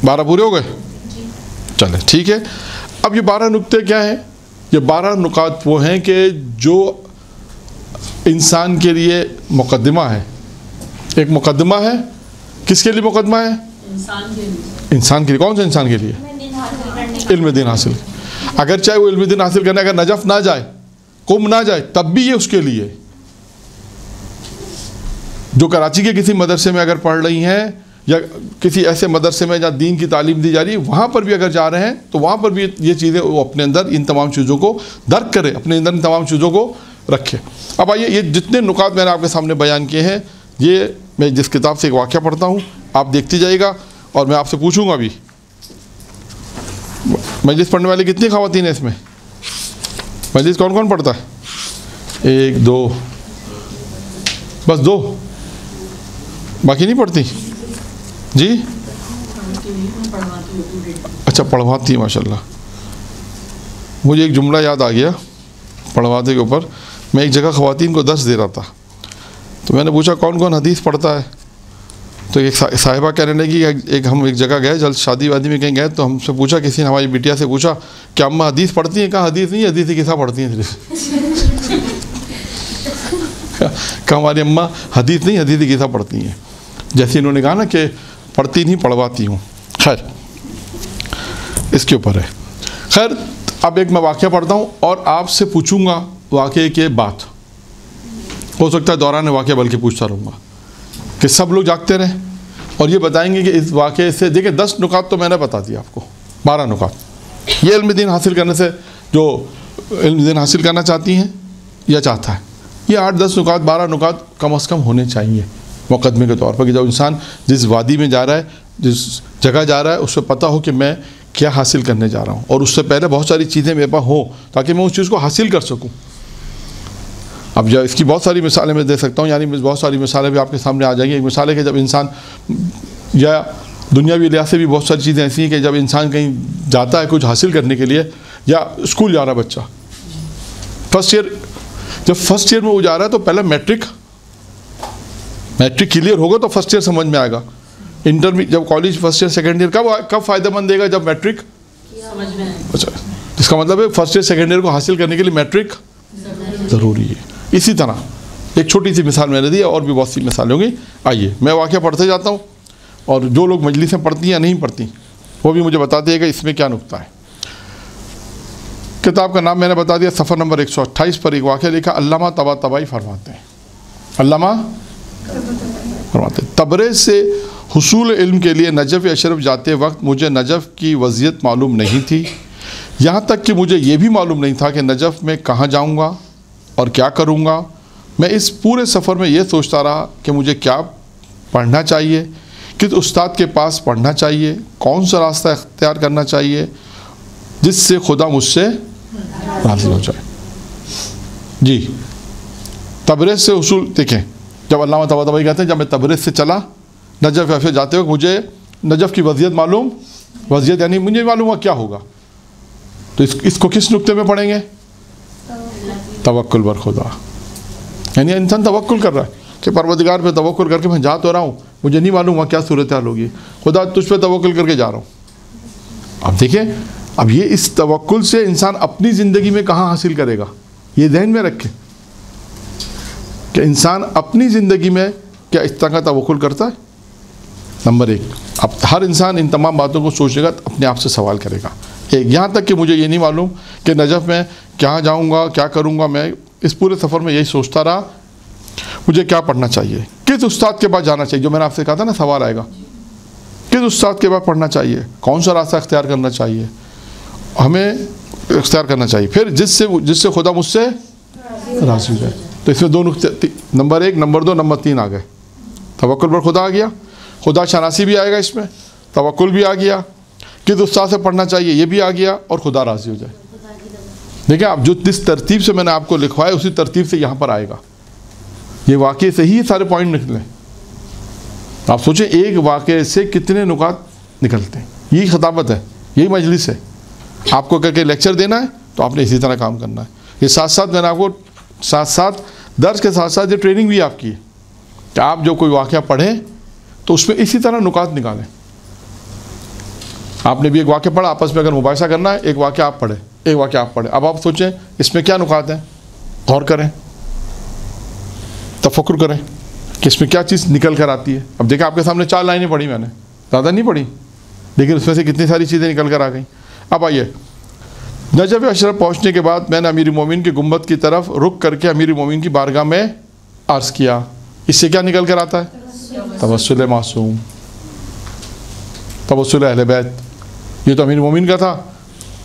12 پورے ہو گئے؟ چلیں ٹھیک ہے. اب یہ 12 نقطے کیا ہیں؟ یہ 12 نکات وہ ہیں کہ جو انسان کے لیے مقدمہ ہے. ایک مقدمہ ہے، کس کے لیے مقدمہ ہے؟ انسان کے لیے. کون سے انسان کے لیے؟ علم دین حاصل. اگر چاہے وہ علم دین حاصل کرنے اگر نجف نہ جائے، قم نہ جائے، تب بھی یہ اس کے لیے. جو کراچی کے کسی مدرسے میں اگر پڑھ رہی ہیں یا کسی ایسے مدرسے میں جہاں دین کی تعلیم دی جا رہی ہے، وہاں پر بھی اگر جا رہے ہیں تو وہاں پر بھی یہ چیزیں وہ اپنے اندر ان تمام چیزوں کو درک کرے، اپنے اندر ان تمام چیزوں کو رکھے. اب آئیے یہ جتنے نکات میں نے آپ کے سامنے بیان کیے ہیں، یہ میں جس کتاب سے ایک واقعہ پڑھتا ہوں آپ دیکھتی جائے گا اور میں آپ سے پوچھوں گا بھی. مجلس پڑھنے والی کتنی خواتین ہیں اس میں؟ مجلس کون کون پڑھتا ہے؟ 1 2 بس 2، باقی نہیں پڑھتی جی؟ اچھا پڑھواتی ہیں، ماشاء اللہ. مجھے ایک جملہ یاد آ گیا پڑھواتے کے اوپر. میں ایک جگہ خواتین کو درس دے رہا تھا تو میں نے پوچھا کون کون حدیث پڑھتا ہے. تو ایک صاحبہ کہنے لگی ہم ایک جگہ گئے، جلد شادی وادی میں کہیں گئے تو ہم سے پوچھا، کسی نے ہماری بیٹیا سے پوچھا کہ اماں حدیث پڑھتی ہیں؟ کہا حدیث نہیں، حدیث کسا پڑھتی ہیں صرف. کہا ہماری اماں حدیث نہیں، حدیث کسا پڑھتی ہیں. جیسے انہوں نے کہا نا کہ پڑھتی نہیں پڑھواتی ہوں. خیر اس کے اوپر ہے. خیر اب ایک میں واقعہ پڑھتا ہوں اور آپ سے پوچھوں گا واقعے کے بات. ہو سکتا ہے دوران واقعہ بلکہ پوچھتا رہوں گا کہ سب لوگ جاگتے رہیں اور یہ بتائیں گے کہ اس واقعے سے دیکھیں 10 نکات تو میں نے بتا دیا آپ کو. 12 نکات یہ علم دین حاصل کرنے سے، جو علم دین حاصل کرنا چاہتی ہیں یا چاہتا ہے، یہ 8 10 نکات 12 نکات کم از کم ہونے چاہیے. مقدمے کے طور پر کہ جب انسان جس وادی میں جا رہا ہے, جس جگہ جا رہا ہے, اس سے پتہ ہو کہ میں کیا حاصل کرنے جا رہا ہوں, اور اس سے پہلے بہت ساری چیزیں میرے پاس ہوں تاکہ میں اس چیز کو حاصل کر سکوں. اب اس کی بہت ساری مثالیں میں دے سکتا ہوں, یعنی بہت ساری مثالیں بھی آپ کے سامنے آ جائیں گی. ایک مثال ہے کہ جب انسان, یا دنیاوی لحاظ سے بھی بہت ساری چیزیں ایسی ہیں کہ جب انسان کہیں جاتا ہے کچھ حاصل کرنے کے لیے, یا اسکول جا رہا بچہ فرسٹ ایئر, جب فرسٹ ایئر میں وہ جا رہا ہے تو پہلے میٹرک کلیئر ہوگا تو فرسٹ ایئر سمجھ میں آئے گا. جب college first year second year کب فائدہ مند دے گا؟ جب میٹرک سمجھ میں آئے. اچھا, اس کا مطلب ہے فرسٹ ایئر سیکنڈ ایئر کو حاصل کرنے کے لیے میٹرک ضروری ہے. اسی طرح ایک چھوٹی سی مثال میں نے دی, اور بھی بہت سی مثالیں ہوں گی. آئیے میں واقعہ پڑھتے جاتا ہوں, اور جو لوگ مجلسیں پڑھتی ہیں یا نہیں پڑھتی وہ بھی مجھے بتا دیے گا اس میں کیا نکتہ ہے. کتاب کا نام میں نے بتا دیا, صفحہ نمبر 128 پر ایک واقعہ لکھا. علامہ طباطبائی فرماتے ہیں, علامہ فرماتے ہیں, تبریز سے حصول علم کے لیے نجف اشرف جاتے وقت مجھے نجف کی وضعیت معلوم نہیں تھی, یہاں تک کہ مجھے یہ بھی معلوم نہیں تھا کہ نجف میں کہاں جاؤں گا اور کیا کروں گا. میں اس پورے سفر میں یہ سوچتا رہا کہ مجھے کیا پڑھنا چاہیے, کس استاد کے پاس پڑھنا چاہیے, کون سا راستہ اختیار کرنا چاہیے جس سے خدا مجھ سے راضی ہو جائے. جی, تبریز سے حصول دیکھیں, جب علامہ طباطبائی کہتے ہیں جب میں تبریز سے چلا نجف ایسے جاتے ہوئے مجھے نجف کی وضعیت یعنی مجھے معلوم ہوا کیا ہوگا. تو اس کو کس نقطے میں پڑھیں گے؟ توکل بر خدا. یعنی انسان توکل کر رہا ہے کہ پروردگار پہ توکل کر کے میں جا تو رہا ہوں, مجھے نہیں معلوم ہوا کیا صورتحال ہوگی, خدا تجھ پہ توکل کر کے جا رہا ہوں. اب دیکھیں, اب یہ اس توکل سے انسان اپنی زندگی میں کہاں حاصل کرے گا, یہ ذہن میں رکھیں کہ انسان اپنی زندگی میں کیا اس طرح کا توکل کرتا ہے. نمبر 1, اب ہر انسان ان تمام باتوں کو سوچے گا, اپنے آپ سے سوال کرے گا. ایک, یہاں تک کہ مجھے یہ نہیں معلوم کہ نجف میں کہاں جاؤں گا, کیا کروں گا. میں اس پورے سفر میں یہی سوچتا رہا مجھے کیا پڑھنا چاہیے, کس استاد کے پاس جانا چاہیے. جو میں نے آپ سے کہا تھا نا, سوال آئے گا, کس استاد کے پاس پڑھنا چاہیے, کون سا راستہ اختیار کرنا چاہیے, ہمیں اختیار کرنا چاہیے, پھر جس سے خدا مجھ سے راضی ہو جائے. تو اس میں 2 نقطے, نمبر 1, نمبر 2, نمبر 3 آ گئے. توکل پر خدا آ گیا, خدا شناسی بھی آئے گا اس میں, توکل بھی آ گیا, کس استاد سے پڑھنا چاہیے یہ بھی آ گیا, اور خدا راضی ہو جائے. دیکھیں آپ جو جس ترتیب سے میں نے آپ کو لکھوایا اسی ترتیب سے یہاں پر آئے گا. یہ واقعے سے ہی سارے پوائنٹ نکلیں. آپ سوچیں ایک واقعے سے کتنے نکات نکلتے ہیں. یہی خطابت ہے, یہی مجلس ہے. آپ کو کر کے لیکچر دینا ہے تو آپ نے اسی طرح کام کرنا ہے. یہ ساتھ ساتھ میں نے آپ کو ساتھ درس کے ساتھ ساتھ یہ ٹریننگ بھی آپ کی ہے کہ آپ جو کوئی واقعہ پڑھیں تو اس میں اسی طرح نکات نکالیں. آپ نے بھی ایک واقعہ پڑھا, آپس میں اگر مباحثہ کرنا ہے, ایک واقعہ آپ پڑھیں, ایک واقعہ آپ پڑھیں. اب آپ سوچیں اس میں کیا نکات ہیں, غور کریں, تفکر کریں کہ اس میں کیا چیز نکل کر آتی ہے. اب دیکھیں آپ کے سامنے 4 لائنیں پڑھی میں نے, زیادہ نہیں پڑھی, لیکن اس میں سے کتنی ساری چیزیں نکل کر آ گئیں. اب آئیے, نجف اشرف پہنچنے کے بعد میں نے امیر مومن کے گنبد کی طرف رک کر کے امیر مومن کی بارگاہ میں عرض کیا. اس سے کیا نکل کر آتا ہے؟ توسل معصوم, توسل اہل بیت. یہ تو امیر مومن کا تھا,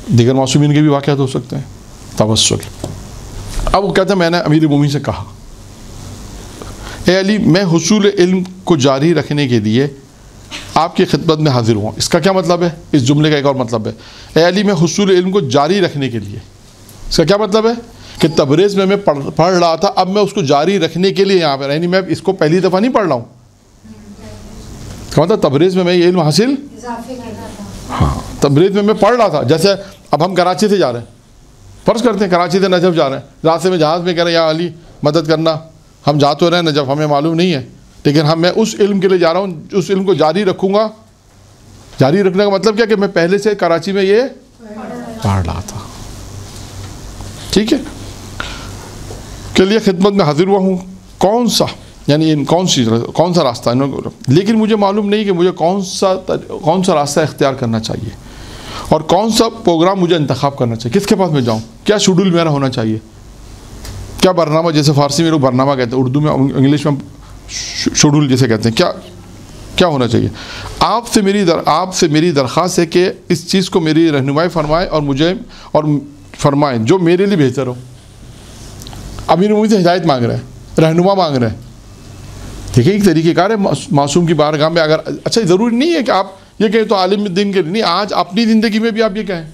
دیگر معصومین کے بھی واقعات ہو سکتے ہیں. توسل. اب وہ کہتے ہیں میں نے امیر مومن سے کہا, اے علی, میں حصول علم کو جاری رکھنے کے لیے آپ کی خدمت میں حاضر ہوا. اس کا کیا مطلب ہے؟ اس جملے کا ایک اور مطلب ہے, اے علی, میں حصول علم کو جاری رکھنے کے لیے. اس کا کیا مطلب ہے کہ تبریز میں پڑھ رہا تھا, اب میں اس کو جاری رکھنے کے لیے یہاں پہ, یعنی میں اس کو پہلی دفعہ نہیں پڑھ رہا ہوں. اس کا مطلب تبریز میں یہ علم حاصل, ہاں, تبریز میں پڑھ رہا تھا. جیسے اب ہم کراچی سے جا رہے ہیں, فرض کرتے ہیں کراچی سے نجف جا رہے ہیں, راستے میں جہاز میں کہہ رہے ہیں یا علی مدد کرنا, ہم جا تو رہے ہیں نجف, ہمیں معلوم نہیں ہے, لیکن میں اس علم کے لیے جا رہا ہوں, اس علم کو جاری رکھوں گا. جاری رکھنے کا مطلب کیا کہ میں پہلے سے کراچی میں یہ پڑھ رہا تھا. ٹھیک ہے, کے لیے خدمت میں حاضر ہوا ہوں. کون سا, یعنی کون سا راستہ, لیکن مجھے معلوم نہیں کہ مجھے کون سا راستہ اختیار کرنا چاہیے اور کون سا پروگرام مجھے انتخاب کرنا چاہیے, کس کے پاس میں جاؤں, کیا شیڈول میرا ہونا چاہیے, کیا برنامہ, جیسے فارسی میں لوگ برنامہ کہتے ہیں, اردو میں, انگلش میں شیڈول جیسے کہتے ہیں, کیا ہونا چاہیے. آپ سے میری درخواست ہے کہ اس چیز کو میری رہنمائی فرمائیں اور فرمائیں جو میرے لیے بہتر ہو. امیر مومن سے ہدایت مانگ رہے ہیں, رہنما مانگ رہے ہیں, دیکھیں ایک طریقہ کار ہے معصوم کی بارگاہ میں. اگر اچھا ضروری نہیں ہے کہ آپ یہ کہیں تو عالم دین کے لیے نہیں, آج اپنی زندگی میں بھی آپ یہ کہیں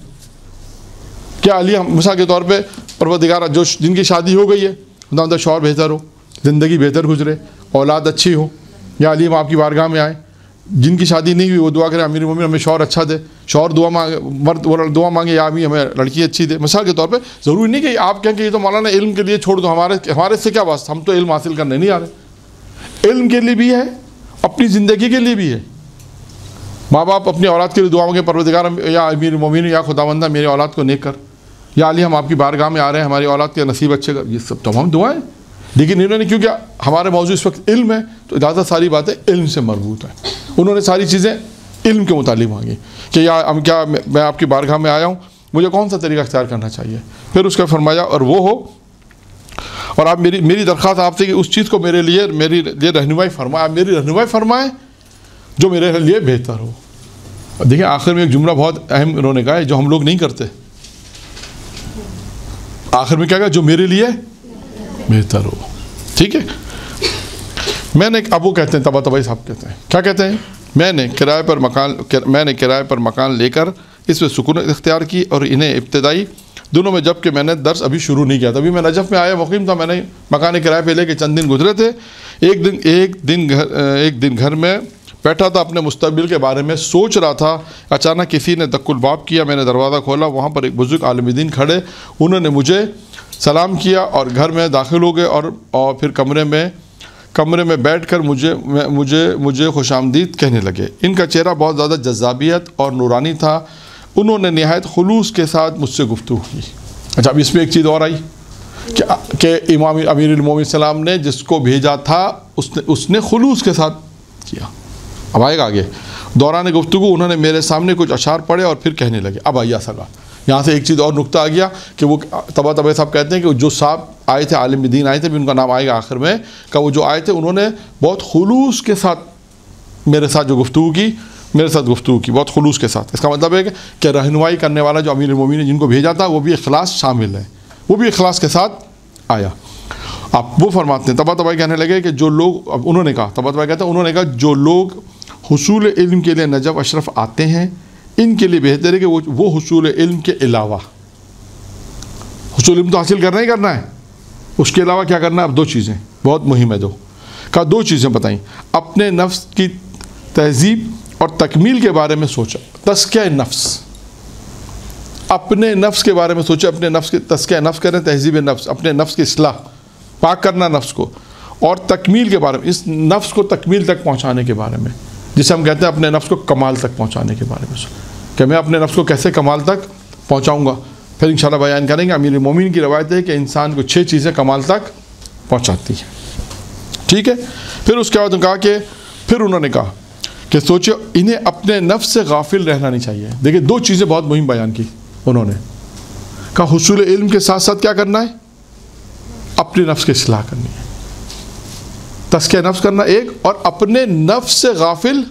کیا علی مثال کے طور پہ پروردگار جو جن کی شادی ہو گئی ہے خدا شوہر بہتر ہو, زندگی بہتر گزرے, اولاد اچھی ہو, یا علی ہم آپ کی بارگاہ میں آئیں. جن کی شادی نہیں ہوئی وہ دعا کریں امیر المومنین ہمیں شوہر اچھا دے, شوہر دعا مانگے, مرد وہ دعا مانگے یا بھی ہمیں لڑکی اچھی دے. مثال کے طور پہ ضروری نہیں کہ آپ کہیں کہ یہ تو مولانا علم کے لیے چھوڑ دو, ہمارے سے کیا واسطہ, ہم تو علم حاصل کرنے نہیں آ رہے. علم کے لیے بھی ہے, اپنی زندگی کے لیے بھی ہے. ماں باپ اپنی اولاد کے لیے دعا مانگے پروردگار یا امیر المومنین یا خداوندہ میری اولاد کو نیک کر, یا علی ہم آپ کی بارگاہ میں آ رہے ہیں ہماری اولاد کے نصیب اچھے کر. یہ سب تمام دعائیں. لیکن انہوں نے کیونکہ ہمارے موضوع اس وقت علم ہے تو زیادہ ساری باتیں علم سے مربوط ہیں. انہوں نے ساری چیزیں علم کے متعلق مانگی کہ یا کیا میں آپ کی بارگاہ میں آیا ہوں, مجھے کون سا طریقہ اختیار کرنا چاہیے. پھر اس کا فرمایا اور وہ ہو, اور آپ میری درخواست آپ سے کہ اس چیز کو میرے لیے رہنمائی فرمائیں, آپ میری رہنمائی فرمائیں جو میرے لیے بہتر ہو. دیکھیں آخر میں ایک جملہ بہت اہم انہوں نے کہا ہے جو ہم لوگ نہیں کرتے. آخر میں کیا کہا, جو میرے لیے بہتر ہو. ٹھیک ہے, میں نے اب وہ کہتے ہیں طباطبائی صاحب کہتے ہیں, کیا کہتے ہیں, میں نے کرائے پر مکان لے کر اس میں سکون اختیار کی اور انہیں ابتدائی دنوں میں جب کہ میں نے درس ابھی شروع نہیں کیا تھا, ابھی میں نجف میں آیا مقیم تھا, میں نے مکان کرائے پہ لے کے چند دن گزرے تھے. ایک دن گھر میں بیٹھا تھا, اپنے مستقبل کے بارے میں سوچ رہا تھا. اچانک کسی نے دق الباب کیا, میں نے دروازہ کھولا, وہاں پر ایک بزرگ عالم دین کھڑے. انہوں نے مجھے سلام کیا اور گھر میں داخل ہو گئے اور پھر کمرے میں بیٹھ کر مجھے خوش آمدید کہنے لگے. ان کا چہرہ بہت زیادہ جذابیت اور نورانی تھا. انہوں نے نہایت خلوص کے ساتھ مجھ سے گفتگو کی. اچھا اب اس میں ایک چیز اور آئی کہ امام امیر المومنین السلام نے جس کو بھیجا تھا اس نے خلوص کے ساتھ کیا. اب آئے گا آگے. دوران گفتگو انہوں نے میرے سامنے کچھ اشعار پڑھے اور پھر کہنے لگے. اب آئیے اصل بات, یہاں سے ایک چیز اور نقطہ آ گیا کہ وہ طباطبائی صاحب کہتے ہیں کہ جو صاحب آئے تھے عالم دین آئے تھے, بھی ان کا نام آئے گا آخر میں, کہ وہ جو آئے تھے انہوں نے بہت خلوص کے ساتھ میرے ساتھ گفتگو کی, بہت خلوص کے ساتھ. اس کا مطلب ہے کہ رہنمائی کرنے والا جو امیر المومنین جن کو بھیجا تھا وہ بھی اخلاص شامل ہے, وہ بھی اخلاص کے ساتھ آیا. آپ وہ فرماتے ہیں طباطبائی کہنے لگے کہ جو لوگ, اب انہوں نے کہا, طباطبائی کہتے ہیں انہوں نے کہا جو لوگ حصول علم کے لیے نجف اشرف آتے ہیں ان کے لیے بہتر ہے کہ وہ حصول علم کے علاوہ, حصول علم تو حاصل کرنا ہی کرنا ہے, اس کے علاوہ کیا کرنا ہے. اب دو چیزیں بہت مہم ہے, دو چیزیں بتائیں. اپنے نفس کی تہذیب اور تکمیل کے بارے میں سوچا, تزکیہ نفس, اپنے نفس کے بارے میں سوچا, اپنے نفس کے تزکیہ نفس کریں, تہذیب نفس, اپنے نفس کی اصلاح, پاک کرنا نفس کو, اور تکمیل کے بارے میں, اس نفس کو تکمیل تک پہنچانے کے بارے میں, جسے ہم کہتے ہیں اپنے نفس کو کمال تک پہنچانے کے بارے میں, کہ میں اپنے نفس کو کیسے کمال تک پہنچاؤں گا. پھر انشاءاللہ بیان کریں گے. امیر المومنین کی روایت ہے کہ انسان کو 6 چیزیں کمال تک پہنچاتی ہیں. ٹھیک ہے. پھر اس کے بعد کہا کہ پھر انہوں نے کہا کہ سوچو انہیں اپنے نفس سے غافل رہنا نہیں چاہیے. دیکھیں 2 چیزیں بہت مہم بیان کی انہوں نے, کہا حصول علم کے ساتھ ساتھ کیا کرنا ہے, اپنے نفس کی اصلاح کرنی ہے, تزکیہ نفس کرنا ایک, اور اپنے نفس سے غافل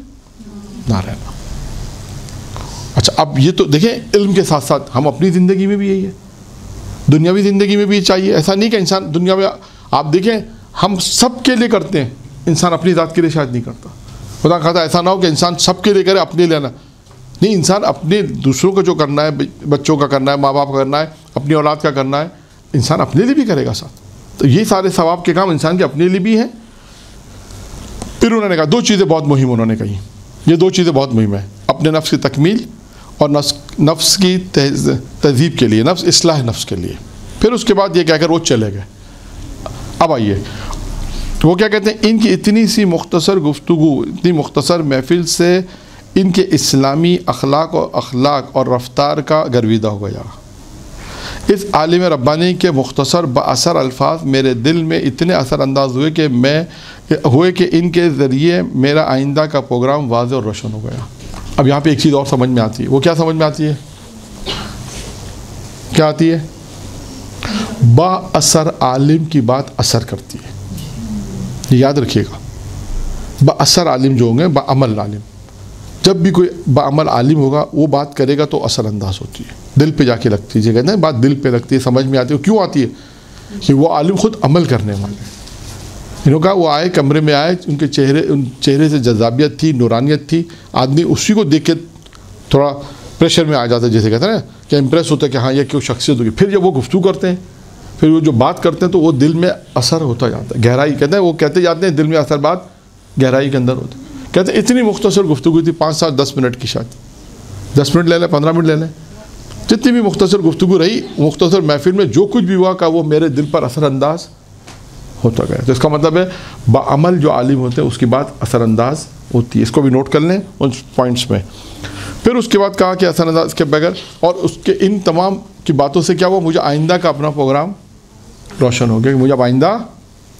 نہ رہنا. اچھا اب یہ تو دیکھیں علم کے ساتھ ساتھ ہم اپنی زندگی میں بھی یہی ہے, دنیاوی زندگی میں بھی چاہیے. ایسا نہیں کہ انسان دنیا میں, آپ دیکھیں ہم سب کے لیے کرتے ہیں, انسان اپنی ذات کے لیے شاید نہیں کرتا. خدا کہتا ایسا نہ ہو کہ انسان سب کے لیے کرے, اپنے لینا نہیں. انسان اپنے دوسروں کو جو کرنا ہے, بچوں کا کرنا ہے, ماں باپ کا کرنا ہے, اپنی اولاد کا کرنا ہے, انسان اپنے لیے بھی کرے گا ساتھ. تو یہ سارے ثواب کے کام انسان کے اپنے لیے بھی ہیں. پھر انہوں نے کہا 2 چیزیں بہت مہم انہوں نے کہی, یہ 2 چیزیں بہت مہم ہیں, اپنے نفس کی تکمیل اور نفس کی تہذیب کے لیے, نفس اصلاح نفس کے لیے. پھر اس کے بعد یہ کہہ کر وہ چلے گئے. اب آئیے تو وہ کیا کہتے ہیں, ان کی اتنی سی مختصر گفتگو, اتنی مختصر محفل سے ان کے اسلامی اخلاق اور رفتار کا گرویدہ ہو گیا. اس عالم ربانی کے مختصر باثر الفاظ میرے دل میں اتنے اثر انداز ہوئے کہ ان کے ذریعے میرا آئندہ کا پروگرام واضح اور روشن ہو گیا. اب یہاں پہ ایک چیز اور سمجھ میں آتی ہے. وہ کیا سمجھ میں آتی ہے, کیا آتی ہے, با اثر عالم کی بات اثر کرتی ہے. یہ یاد رکھیے گا, با اثر عالم جو ہوں گے, با عمل عالم, جب بھی کوئی با عمل عالم ہوگا وہ بات کرے گا تو اثر انداز ہوتی ہے, دل پہ جا کے لگتی ہے. کہتے ہیں بات دل پہ لگتی ہے, سمجھ میں آتی ہے. کیوں آتی ہے, کہ وہ عالم خود عمل کرنے والے. انہوں کہا وہ آئے کمرے میں آئے, ان کے چہرے سے جذابیت تھی, نورانیت تھی, آدمی اسی کو دیکھ کے تھوڑا پریشر میں آ جاتا ہے, جیسے کہتے ہیں نا کہ امپریس ہوتا ہے کہ ہاں یہ کیوں شخصیت ہوگی. پھر جب وہ گفتگو کرتے ہیں, پھر وہ جو بات کرتے ہیں تو وہ دل میں اثر ہوتا جاتا ہے, گہرائی کہتے ہیں, وہ کہتے جاتے ہیں دل میں اثر بات گہرائی کے اندر ہوتا ہے. کہتے ہیں اتنی مختصر گفتگو تھی, 5 7 10 منٹ کی, شاید 10 منٹ لے لیں, 15 منٹ لے لیں, جتنی بھی مختصر گفتگو رہی, مختصر محفل میں جو کچھ بھی ہوا کہ وہ میرے دل پر اثر انداز ہوتا گیا. تو اس کا مطلب ہے بعمل جو عالم ہوتے ہیں اس کی بات اثر انداز ہوتی ہے. اس کو بھی نوٹ کر لیں ان پوائنٹس میں. پھر اس کے بعد کہا کہ اثر انداز کے بغیر, اور اس کے ان تمام کی باتوں سے کیا ہوا, مجھے آئندہ کا اپنا پروگرام روشن ہو گیا کہ مجھے اب آئندہ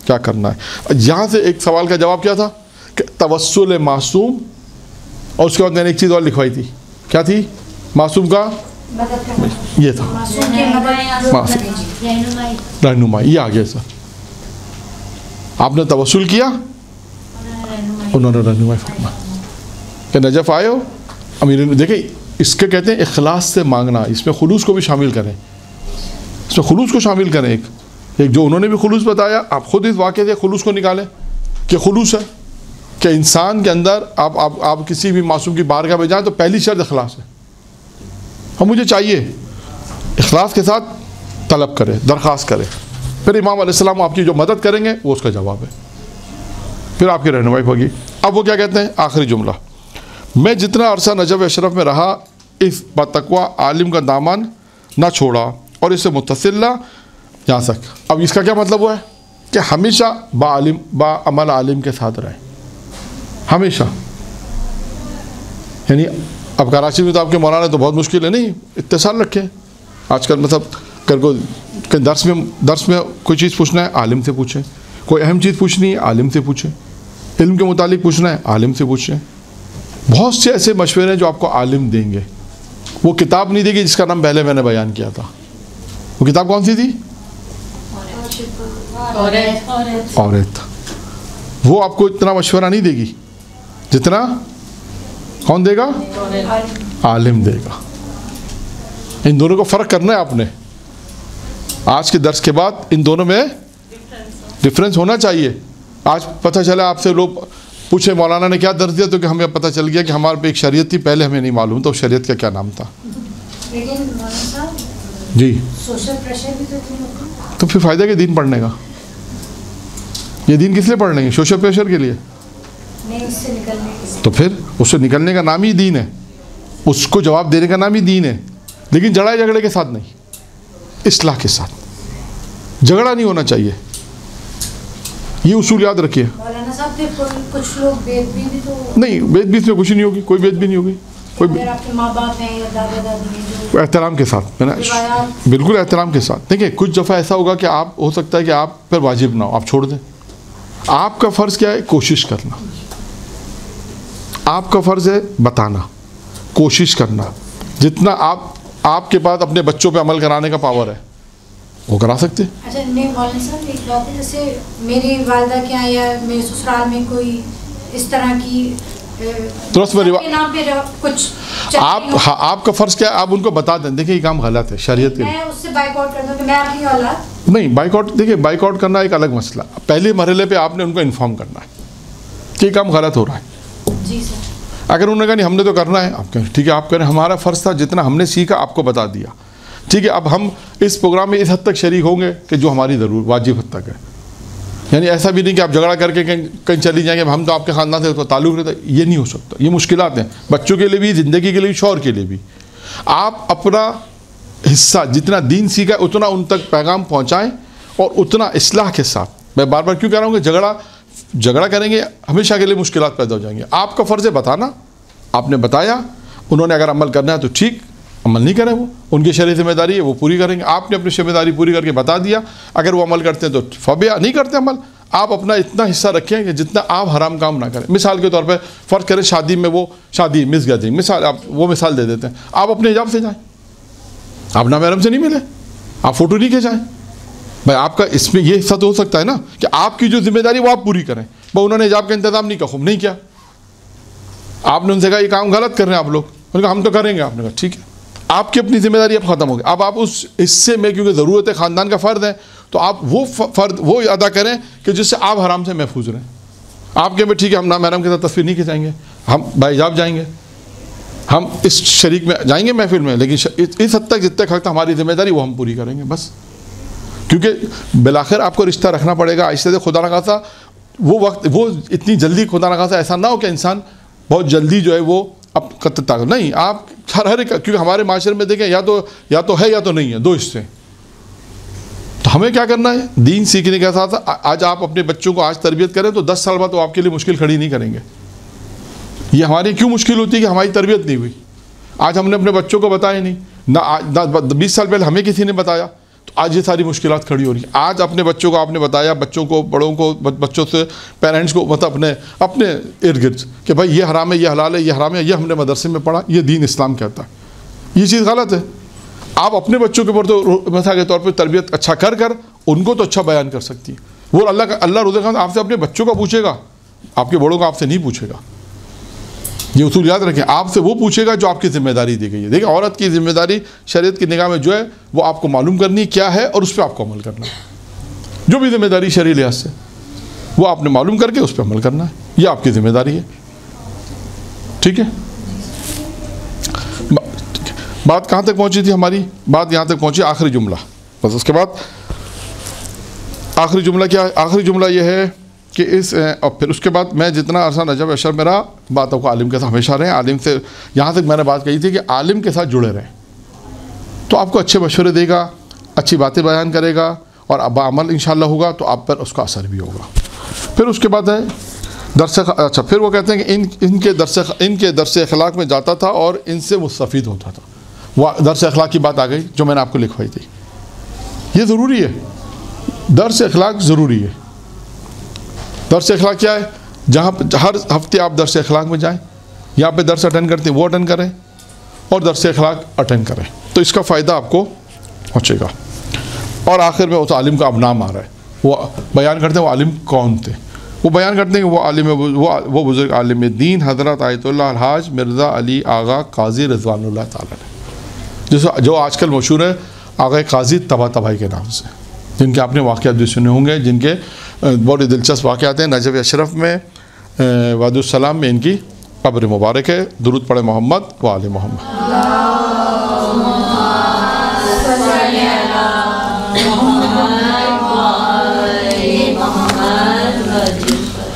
کیا کرنا ہے. یہاں سے ایک سوال کا جواب کیا تھا کہ توسل معصوم, اور اس کے بعد میں نے ایک چیز اور لکھوائی تھی, کیا تھی معصوم کا, یہ تھا رہنمائی. یہ آ گیا سر, آپ نے توسل کیا, انہوں نے رہنمائی فرمائی کہ نجف آئے ہو امیر. دیکھیں اس کے کہتے ہیں اخلاص سے مانگنا, اس میں خلوص کو بھی شامل کریں, اس میں خلوص کو شامل کریں. ایک جو انہوں نے بھی خلوص بتایا, آپ خود اس واقعے سے خلوص کو نکالیں کہ خلوص ہے کہ انسان کے اندر آپ کسی بھی معصوم کی بارگاہ میں جائیں تو پہلی شرط اخلاص ہے. اور مجھے چاہیے اخلاص کے ساتھ طلب کرے, درخواست کرے, پھر امام علیہ السلام آپ کی جو مدد کریں گے وہ اس کا جواب ہے, پھر آپ کی رہنمائی ہوگی. اب وہ کیا کہتے ہیں آخری جملہ, میں جتنا عرصہ نجف اشرف میں رہا اس بتقویٰ عالم کا دامن نہ چھوڑا اور اس سے متصل یہاں تک. اب اس کا کیا مطلب ہوا ہے کہ ہمیشہ با عمل عالم کے ساتھ رہیں, ہمیشہ. یعنی اب کراچی میں تو آپ کے مولانا تو بہت مشکل ہے, نہیں اتصال رکھیں. آج کل مطلب درس میں کوئی چیز پوچھنا ہے عالم سے پوچھیں, کوئی اہم چیز پوچھنی ہے عالم سے پوچھیں, علم کے متعلق پوچھنا ہے عالم سے پوچھیں. بہت سے ایسے مشورے ہیں جو آپ کو عالم دیں گے. وہ کتاب نہیں دے گی جس کا نام پہلے میں نے بیان کیا تھا. وہ کتاب کون سی تھی؟ عورت. وہ آپ کو اتنا مشورہ نہیں دے گی جتنا کون دے گا؟ عالم دے گا. ان دونوں کو فرق کرنا ہے آپ نے. آج کے درس کے بعد ان دونوں میں ڈفرینس ہونا چاہیے. آج پتہ چلا آپ سے لوگ پوچھے مولانا نے کیا درس دیا, تو کہ ہمیں پتہ چل گیا کہ ہمارے پہ ایک شریعت تھی, پہلے ہمیں نہیں معلوم تو شریعت کا کیا نام تھا. لیکن مولانا صاحب جی سوشل پریشر بھی تو پھر فائدہ کیا دین پڑھنے کا؟ یہ دین کس لیے پڑھ لیں گے؟ سوشل پریشر کے لیے نہیں, اس سے نکلنے کے لیے. تو پھر اس سے نکلنے کا نام ہی دین ہے, اس کو جواب دینے کا نام ہی دین ہے. لیکن لڑائی جھگڑے کے ساتھ نہیں, اصلاح کے ساتھ. جھگڑا نہیں ہونا چاہیے, یہ اصول یاد رکھیے. مولانا صاحب پھر کچھ لوگ بید بھی تو نہیں, بید بیس میں کچھ نہیں ہوگی, کوئی بید بھی نہیں ہوگی. اگر آپ کے ماں باپ ہیں یا دادا دادی ہیں جو احترام کے ساتھ, میں نے بالکل احترام کے ساتھ. دیکھیں کچھ دفعہ ایسا ہوگا کہ آپ ہو سکتا ہے کہ آپ پر واجب نہ ہو, آپ چھوڑ دیں. آپ کا فرض کیا ہے؟ کوشش کرنا. آپ کا فرض ہے بتانا, کوشش کرنا. جتنا آپ کے پاس اپنے بچوں پہ عمل کرانے کا پاور ہے وہ کرا سکتے. اچھا نہیں مولانا صاحب, ایک بات ہے جیسے میری والدہ کے یہاں یا میرے سسرال میں کوئی اس طرح کی درست نام پہ کچھ آپ کا فرض کیا ہے؟ آپ ان کو بتا دیں دیکھیں یہ کام غلط ہے شریعت کے لیے. میں اس سے بائک آؤٹ کر دوں کہ میں اپنی اولاد نہیں بائک آؤٹ, دیکھیں بائک آؤٹ کرنا ایک الگ مسئلہ. پہلے مرحلے پہ آپ نے ان کو انفارم کرنا ہے کہ یہ کام غلط ہو رہا ہے. جی سر. اگر انہوں نے کہا نہیں ہم نے تو کرنا ہے, آپ کہیں ٹھیک ہے آپ کریں, ہمارا فرض تھا جتنا ہم نے سیکھا آپ کو بتا دیا, ٹھیک ہے. اب ہم اس پروگرام میں اس حد تک شریک ہوں گے کہ جو ہماری ضرور واجب حد تک ہے. یعنی ایسا بھی نہیں کہ آپ جھگڑا کر کے کہیں چلی جائیں گے, ہم تو آپ کے خاندان سے تعلق رہتا ہے, یہ نہیں ہو سکتا. یہ مشکلات ہیں بچوں کے لیے بھی, زندگی کے لیے بھی, شوہر کے لیے بھی. آپ اپنا حصہ جتنا دین سیکھا اتنا ان تک پیغام پہنچائیں اور اتنا اصلاح کے ساتھ. میں بار بار کیوں کہہ رہا ہوں کہ جھگڑا کریں گے ہمیشہ کے لیے مشکلات پیدا ہو جائیں گے. آپ کا فرض ہے بتانا, آپ نے بتایا, انہوں نے اگر عمل کرنا ہے تو ٹھیک, عمل نہیں کریں وہ ان کی شرعی ذمہ داری ہے, وہ پوری کریں گے. آپ نے اپنی ذمہ داری پوری کر کے بتا دیا, اگر وہ عمل کرتے ہیں تو فبیا, نہیں کرتے عمل, آپ اپنا اتنا حصہ رکھیں کہ جتنا آپ حرام کام نہ کریں. مثال کے طور پہ فرض کریں شادی میں وہ شادی مس گئی, مثال آپ وہ مثال دے دیتے ہیں, آپ اپنے حجاب سے جائیں, آپ نامحرم سے نہیں ملے, آپ فوٹو نہیں کھینچائیں. بھائی آپ کا اس میں یہ حصہ تو ہو سکتا ہے نا کہ آپ کی جو ذمہ داری وہ آپ پوری کریں. بھائی انہوں نے حجاب کا انتظام نہیں کیا, خوب نہیں کیا, آپ نے ان سے کہا یہ کام غلط کر رہے ہیں آپ لوگ, انہوں نے کہا ہم تو کریں گے, آپ نے کہا ٹھیک ہے, آپ کی اپنی ذمہ داری اب ختم ہو گئی. اب آپ اس حصے میں کیونکہ ضرورت ہے, خاندان کا فرد ہے, تو آپ وہ فرد وہ ادا کریں کہ جس سے آپ حرام سے محفوظ رہیں. آپ کہیں ٹھیک ہے ہم نامحرم کے ساتھ تصویر نہیں کھنچائیں گے, ہم باحجاب جائیں گے, ہم اس شریک میں جائیں گے محفل میں, لیکن اس حد تک جتنے وقت ہماری ذمہ داری وہ ہم پوری کریں گے بس. کیونکہ بالآخر آپ کو رشتہ رکھنا پڑے گا آہستہ سے. خدا نخواستہ وہ وقت وہ اتنی جلدی خدا نخواستہ ایسا نہ ہو کہ انسان بہت جلدی جو ہے وہ اب قطع نہیں. آپ ہر ایک, کیونکہ ہمارے معاشرے میں دیکھیں یا تو ہے یا تو نہیں ہے, دو حصے. تو ہمیں کیا کرنا ہے, دین سیکھنے کے ساتھ آج آپ اپنے بچوں کو آج تربیت کریں تو 10 سال بعد تو آپ کے لیے مشکل کھڑی نہیں کریں گے. یہ ہماری کیوں مشکل ہوتی ہے کہ ہماری تربیت نہیں ہوئی. آج ہم نے اپنے بچوں کو بتایا نہیں, نہ 20 سال پہلے ہمیں کسی نے بتایا, تو آج یہ ساری مشکلات کھڑی ہو رہی ہیں. آج اپنے بچوں کو آپ نے بتایا, بچوں کو, بڑوں کو, بچوں سے پیرنٹس کو, مطلب اپنے ارد گرد کہ بھائی یہ حرام ہے, یہ حلال ہے, یہ حرام ہے, یہ ہم نے مدرسے میں پڑھا, یہ دین اسلام کہتا ہے. یہ چیز غلط ہے. آپ اپنے بچوں کے اوپر تو مثال کے طور پہ تربیت اچھا کر ان کو تو اچھا بیان کر سکتی ہیں. وہ اللہ روز قیامت آپ سے اپنے بچوں کا پوچھے گا, آپ کے بڑوں کا آپ سے نہیں پوچھے گا. یہ اصول یاد رکھیں, آپ سے وہ پوچھے گا جو آپ کی ذمہ داری دی گئی ہے. دیکھیں عورت کی ذمہ داری شریعت کی نگاہ میں جو ہے وہ آپ کو معلوم کرنی کیا ہے اور اس پہ آپ کو عمل کرنا ہے. جو بھی ذمہ داری شرعی لحاظ سے وہ آپ نے معلوم کر کے اس پہ عمل کرنا ہے, یہ آپ کی ذمہ داری ہے. ٹھیک ہے, بات کہاں تک پہنچی تھی ہماری؟ بات یہاں تک پہنچی آخری جملہ. بس اس کے بعد آخری جملہ کیا ہے؟ آخری جملہ یہ ہے کہ اور پھر اس کے بعد میں جتنا عرصہ نجف اشر میں رہا, باتوں کو عالم کے ساتھ ہمیشہ رہیں. عالم سے یہاں تک میں نے بات کہی تھی کہ عالم کے ساتھ جڑے رہیں تو آپ کو اچھے مشورے دے گا, اچھی باتیں بیان کرے گا اور بعمل انشاءاللہ ہوگا تو آپ پر اس کا اثر بھی ہوگا. پھر اس کے بعد ہے درس. اچھا, پھر وہ کہتے ہیں کہ ان کے درس اخلاق میں جاتا تھا اور ان سے مستفید ہوتا تھا. وہ درس اخلاق کی بات آ گئی جو میں نے آپ کو لکھوائی تھی. یہ ضروری ہے, درس اخلاق ضروری ہے. درس اخلاق کیا ہے؟ جہاں ہر ہفتے آپ درس اخلاق میں جائیں, یہاں پہ درس اٹینڈ کرتے ہیں وہ اٹینڈ کریں اور درس اخلاق اٹینڈ کریں, تو اس کا فائدہ آپ کو پہنچے گا. اور آخر میں اس عالم کا اب نام آ رہا ہے, وہ بیان کرتے ہیں وہ عالم کون تھے. وہ بیان کرتے ہیں کہ وہ عالم وہ بزرگ عالم دین حضرت آیت اللہ الحاج مرزا علی آغا قاضی رضوان اللہ تعالیٰ جو آج کل مشہور ہے آغا قاضی طباطبائی کے نام سے, جن کے آپ نے واقعات بھی سنے ہوں گے, جن کے بہت دلچسپ واقعات ہیں. نجف اشرف میں وادی السلام میں ان کی قبر مبارک ہے. درود پڑھے محمد و آل محمد.